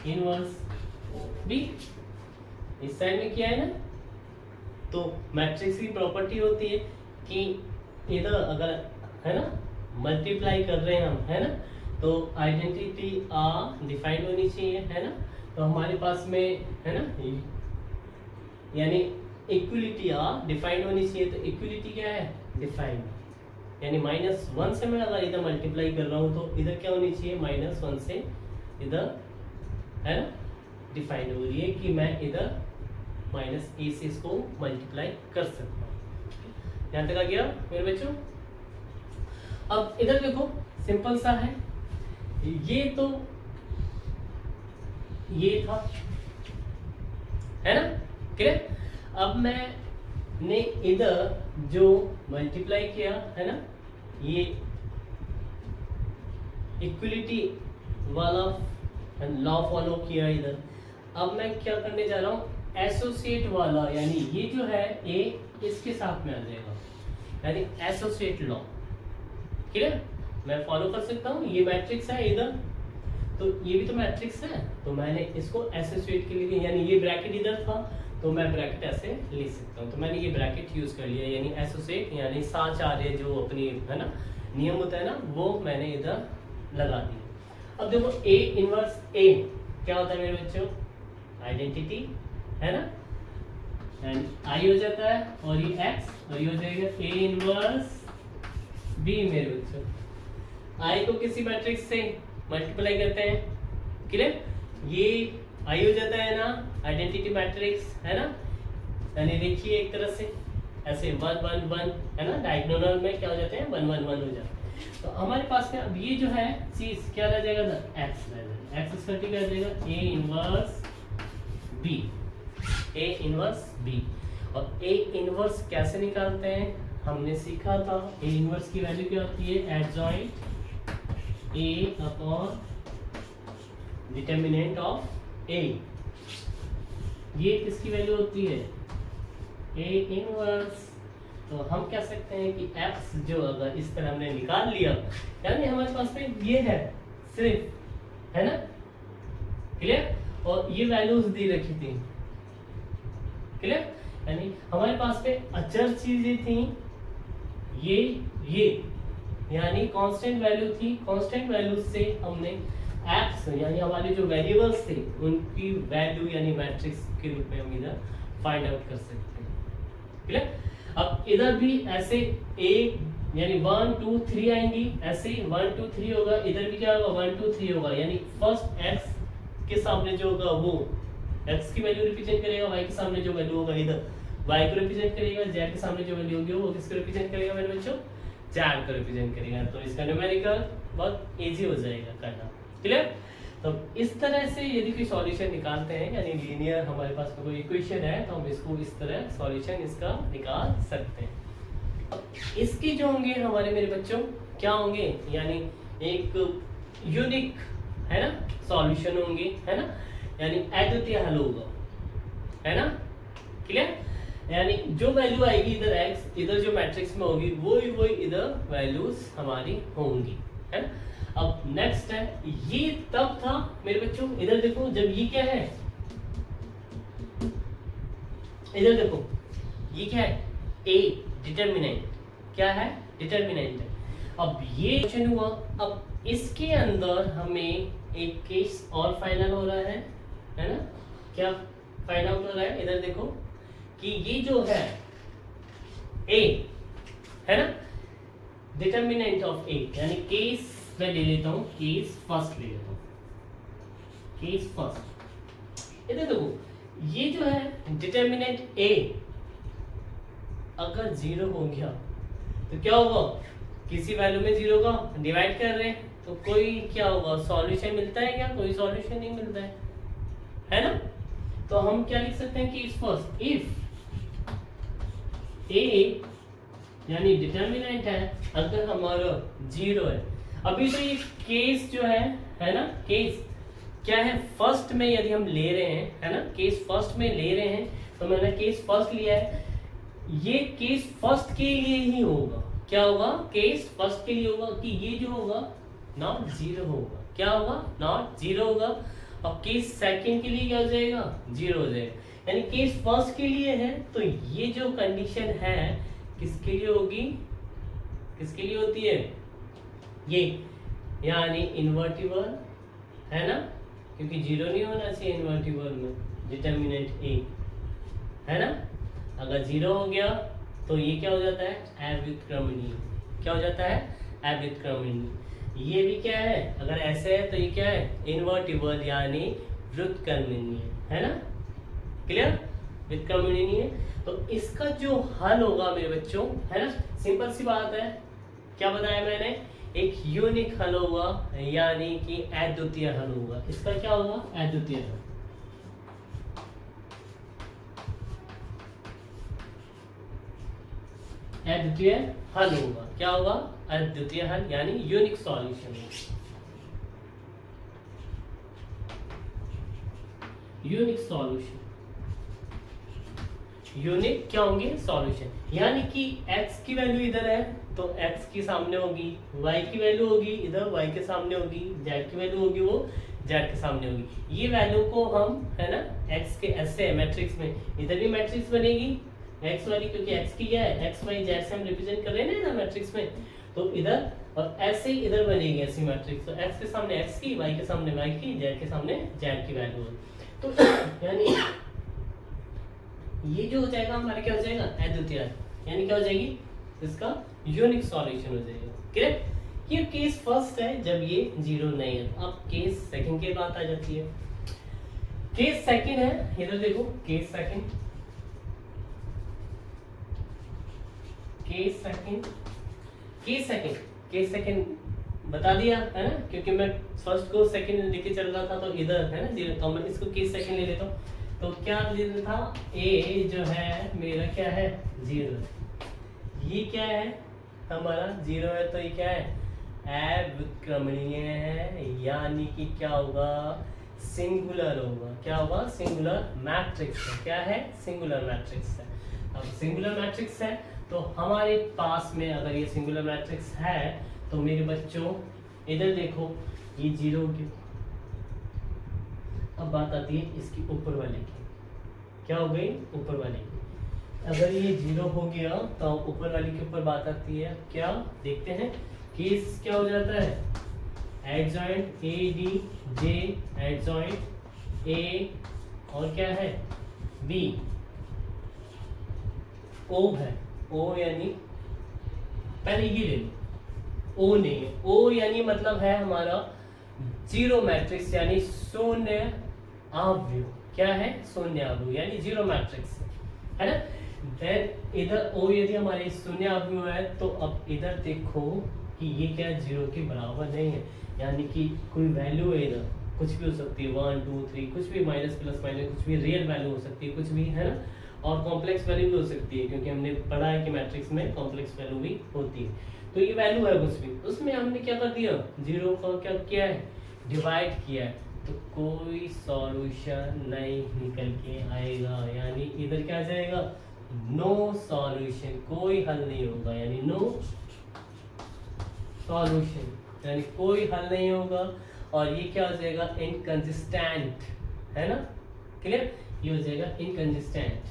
inverse b। इस साइड में क्या है ना, तो मैट्रिक्स की प्रॉपर्टी होती है कि इधर अगर, है ना, मल्टीप्लाई कर रहे हैं हम, है ना, तो आइडेंटिटी डिफाइंड होनी चाहिए, है ना। तो हमारे पास में, है ना, यानी इक्वलिटी डिफाइंड होनी चाहिए। तो इक्वलिटी क्या है, डिफाइंड, यानी -1 से मैं अगर इधर मल्टीप्लाई कर रहा हूँ तो इधर क्या होनी चाहिए, -1 से इधर, है ना, डिफाइंड हो रही है कि मैं इधर -a से इसको मल्टीप्लाई कर सकता हूँ। यहाँ तक आ गया मेरे बच्चों। अब इधर देखो सिंपल सा है, ये तो ये था, है ना, क्लियर। अब मैंने इधर जो मल्टीप्लाई किया, है ना, ये इक्वलिटी वाला लॉ फॉलो किया इधर। अब मैं क्या करने जा रहा हूँ, एसोसिएट वाला, यानी ये जो है ए इसके साथ में आ जाएगा, यानी एसोसिएट लॉ। क्लियर? मैं फॉलो कर सकता हूँ, ये मैट्रिक्स है इधर, तो ये भी तो मैट्रिक्स है, तो मैंने इसको एसोसिएट के लिए, यानी ये ब्रैकेट इधर था तो मैं ब्रैकेट ऐसे लिख सकता हूँ। तो मैंने ये ब्रैकेट यूज़ कर लिया, यानी एसोसिएट यानी साचार्य जो अपनी है ना नियम होता है ना, वो मैंने इधर लगा दिया। अब देखो ए इनवर्स ए क्या होता है मेरे बच्चों, आइडेंटिटी है ना, एंड आई हो जाता है और ये एक्स और ये हो जाएगा ए इनवर्स बी मेरे बच्चों। आई को किसी मैट्रिक्स से मल्टीप्लाई करते हैं, क्लियर, ये आई हो जाता है ना आइडेंटिटी मैट्रिक्स है ना, यानी देखिए एक तरह से ऐसे 1 1 1 है ना, डायगोनल में क्या हो जाते हैं 1 1 1 हो जाते हैं। तो हमारे पास में अब ये जो है चीज क्या रह जाएगा, एक्स रह जाएगा, एक्स स्क्वायर क्या रह जाएगा A inverse B, A inverse B. और ए इनवर्स कैसे निकालते हैं, हमने सीखा था ए इनवर्स की वैल्यू क्या होती है, adjoint A upon determinant of A. ये किसकी वैल्यू होती है, ए इनवर्स। तो हम कह सकते हैं कि x जो अगर इस तरह हमने निकाल लिया, यानी हमारे पास में ये है सिर्फ है ना, क्लियर, और ये वैल्यूज दी रखी थी, क्लियर, यानी हमारे पास में अचर चीजें थी, ये यानी कांस्टेंट वैल्यू थी, कांस्टेंट वैल्यू से हमने एक्स यानी हमारे जो वेरिएबल्स थे उनकी वैल्यू यानी मैट्रिक्स के रूप में हम इधर फाइंड आउट कर सकते हैं, क्लियर। अब इधर भी ऐसे ए यानी 1 2 3 आएंगी, ऐसे 1 2 3 होगा, इधर भी क्या होगा 1 2 3 होगा, यानी फर्स्ट एक्स के सामने जो होगा वो एक्स की वैल्यू रिप्रेजेंट करेगा, वाई के सामने जो वैल्यू होगा इधर वाई को रिप्रेजेंट करेगा, जेड के सामने जो वैल्यू होगी वो किसको रिप्रेजेंट करेगा मेरे बच्चों, जेड को रिप्रेजेंट करेगा। तो इसका न्यूमेरिकल बहुत इजी हो जाएगा करना, क्लियर। तो इस तरह से यदि कोई सॉल्यूशन निकालते हैं, यानी लीनियर हमारे पास कोई इक्वेशन है तो हम इसको इस तरह सॉल्यूशन इसका निकाल सकते हैं। अब इसके जो होंगे हमारे मेरे बच्चों क्या होंगे, यानी एक यूनिक है ना सॉल्यूशन होंगे, है ना, यानी अद्वितीय हल होगा, है ना, क्लियर, यानी जो वैल्यू आएगी इधर x इधर जो मैट्रिक्स में होगी वही इधर वैल्यूज हमारी होंगी, है ना। अब नेक्स्ट है, ये तब था मेरे बच्चों, इधर देखो जब ये क्या है, इधर देखो ये क्या है, a डिटरमिनेंट, क्या है डिटरमिनेंट है। अब ये क्वेश्चन हुआ, अब इसके अंदर हमें एक केस और फाइनल हो रहा है ना, क्या फाइंड आउट हो रहा है, इधर देखो कि ये जो है a है ना डिटरमिनेंट ऑफ a, यानी केस मैं ले लेता हूं, केस फर्स्ट ले लेता हूं, केस फर्स्ट। इधर देखो ये जो है डिटरमिनेंट a अगर 0 हो गया तो क्या होगा, किसी वैल्यू में 0 का डिवाइड कर रहे हैं तो कोई क्या होगा सॉल्यूशन मिलता है क्या, कोई सॉल्यूशन नहीं मिलता है ना। तो हम क्या लिख सकते हैं कि इस फर्स्ट इफ a यानी डिटरमिनेंट है अगर हमारा 0 है। अभी तो ये केस जो है ना, केस क्या है फर्स्ट में यदि हम ले रहे हैं, है ना, केस फर्स्ट में ले रहे हैं, तो मैंने केस फर्स्ट लिया है, ये केस फर्स्ट के लिए ही होगा, क्या होगा केस फर्स्ट के लिए होगा कि ये जो होगा नॉट 0 होगा, क्या होगा नॉट 0 होगा, और केस सेकंड के लिए क्या हो जाएगा 0 हो जाएगा, यानी केस फर्स्ट के लिए है तो ये जो कंडीशन है किसके लिए होगी, किसके लिए होती है ये, यानी इन्वर्टिबल है ना, क्योंकि 0 नहीं होना चाहिए इन्वर्टिबल में डिटरमिनेंट a, है ना। अगर 0 हो गया तो ये क्या हो जाता है अव्युत्क्रमणीय, क्या हो जाता है अव्युत्क्रमणीय। ये भी क्या है, अगर ऐसे है तो ये क्या है इन्वर्टिबल यानी व्युत्क्रमणीय, है ना, क्लियर, व्युत्क्रमणीय। तो इसका जो हल होगा मेरे बच्चों, है ना, सिंपल सी बात है, क्या बताया मैंने, एक यूनिक हल होगा यानी कि अद्वितीय हल होगा। इसका क्या होगा अद्वितीय हल, अद्वितीय हल होगा, क्या होगा अद्वितीय हल यानी यूनिक सॉल्यूशन होगा, यूनिक सॉल्यूशन, यूनिक क्या होंगे सॉल्यूशन, यानी कि x की वैल्यू इधर है तो x के सामने होगी, y की वैल्यू होगी इधर y के सामने होगी, z की वैल्यू होगी वो जेड के सामने होगी। ये वैल्यू को हम है ना एक्स के ऐसे मैट्रिक्स में, इधर भी मैट्रिक्स बनेगी एक्स वाली, क्योंकि एक्स की क्या है एक्स वाई जेड से हम रिप्रेजेंट कर रहे हैं ना मैट्रिक्स में, तो इधर और ऐसे ही इधर बनेगी ऐसी मैट्रिक्स। तो एक्स के सामने एक्स की, वाई के सामने वाई की, जेड के सामने जेड की वैल्यू है। तो यानी ये जो हो जाएगा हमारा क्या हो जाएगा अद्वितीय, यानी क्या हो जाएगी इसका यूनिक सॉल्यूशन हो जाएगा। क्लियर? ये केस फर्स्ट है जब ये जीरो नहीं है। अब केस सेकंड की बात आ जाती है। केस सेकंड है, इधर देखो case second, case second, case second, case second बता दिया है ना, क्योंकि मैं फर्स्ट को सेकंड लेके चल रहा था तो इधर है ना जीरो, तो मैं इसको केस सेकंड ले लेता हूँ। तो क्या लेना था, ए जो है मेरा क्या है जीरो, ये क्या है हमारा जीरो है, तो ये क्या है अविक्रमणीय है, यानी कि क्या होगा सिंगुलर होगा। क्या होगा सिंगुलर मैट्रिक्स है। क्या है सिंगुलर मैट्रिक्स है। अब सिंगुलर मैट्रिक्स है तो हमारे पास में अगर ये सिंगुलर मैट्रिक्स है तो मेरे बच्चों इधर देखो ये जीरो की, अब बात आती है इसकी ऊपर वाले की, क्या हो गई ऊपर वाले की। अगर ये जीरो हो गया तो ऊपर वाले के ऊपर बात आती है, क्या देखते हैं केस क्या हो जाता है adjoint A D J adjoint A और क्या है बी, ओ है ओ यानी पहले ये ले लो, ओ नहीं है, ओ यानी मतलब है हमारा जीरो मैट्रिक्स यानी शून्य अवयव। क्या है शून्य अवयव यानी जीरो मैट्रिक्स है ना। देन इधर ओ यदि हमारे शून्य अवयव है तो अब इधर देखो कि ये क्या जीरो के बराबर नहीं है, यानी कि कोई वैल्यू है इधर कुछ भी हो सकती है 1 2 3 कुछ भी माइनस प्लस माइनस कुछ भी रियल वैल्यू हो सकती है कुछ भी है ना, और कॉम्प्लेक्स वैल्यू भी हो सकती है क्योंकि हमने पढ़ा है कि मैट्रिक्स में कॉम्प्लेक्स वैल्यू भी होती है। तो ये वैल्यू है कुछ भी, उसमें हमने क्या कर दिया जीरो का क्या किया है डिवाइड किया है, तो कोई सॉल्यूशन नहीं निकल के आएगा, यानी इधर क्या आ जाएगा नो सॉल्यूशन, कोई हल नहीं होगा, यानी नो सॉल्यूशन यानी कोई हल नहीं होगा। और ये क्या हो जाएगा इनकंसिस्टेंट है ना। क्लियर? ये हो जाएगा इनकंसिस्टेंट।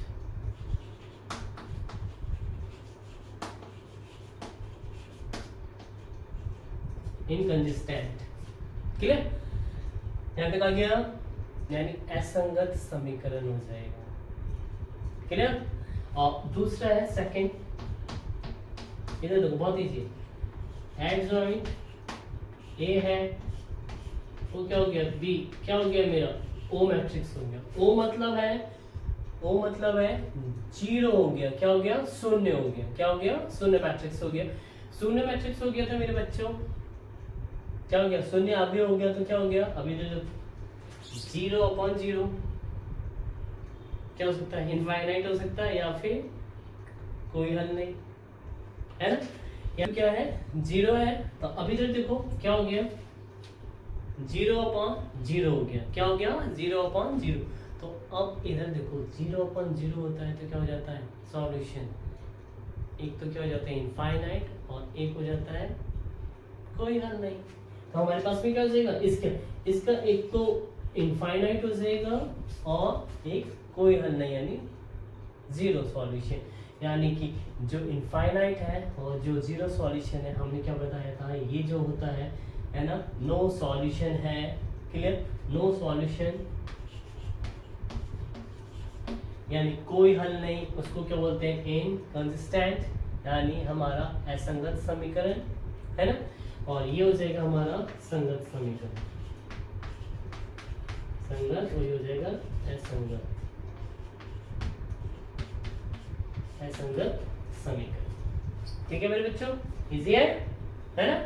Inconsistent clear? यहां तक आ गया, यानी असंगत समीकरण हो जाएगा। क्लियर? और दूसरा है सेकंड, इधर देखो बहुत इजी है, एडजॉइंट ए है वो क्या हो गया बी, क्या हो गया मेरा ओ मैट्रिक्स हो गया। ओ मतलब है जीरो हो गया, क्या हो गया शून्य हो गया, क्या हो गया शून्य मैट्रिक्स हो गया। शून्य मैट्रिक्स हो गया था मेरे बच्चों, क्या हो गया शून्य अभी हो गया, तो क्या हो गया अभी जो जीरो अपॉन जीरो क्या हो सकता है इनफाइनाइट हो सकता है या फिर कोई हल नहीं है ना। या क्या है जीरो है, तो अभी जो देखो क्या हो गया जीरो अपॉन जीरो हो गया, क्या हो गया जीरो अपॉन जीरो। तो अब इधर देखो जीरो अपॉन जीरो होता है तो क्या हो जाता है सॉल्यूशन, एक तो क्या हो जाता है इनफाइनाइट और एक हो जाता है कोई हल नहीं। तो हमारे पास में क्या हो जाएगा इसका एक तो इनफाइनाइट हो जाएगा और एक कोई हल नहीं यानी जीरो सॉल्यूशन। यानी कि जो इनफाइनाइट है और जो जीरो सॉल्यूशन है हमने क्या बताया था ये जो होता है ना नो सॉल्यूशन है। क्लियर? नो सॉल्यूशन यानी कोई हल नहीं, उसको क्या बोलते हैं इनकंसिस्टेंट, यानी हमारा असंगत समीकरण है ना। और ये हो जाएगा हमारा संगत समीकरण, संगत और ये हो जाएगा असंगत, असंगत समीकरण। ठीक है मेरे बच्चों, इजी है ना।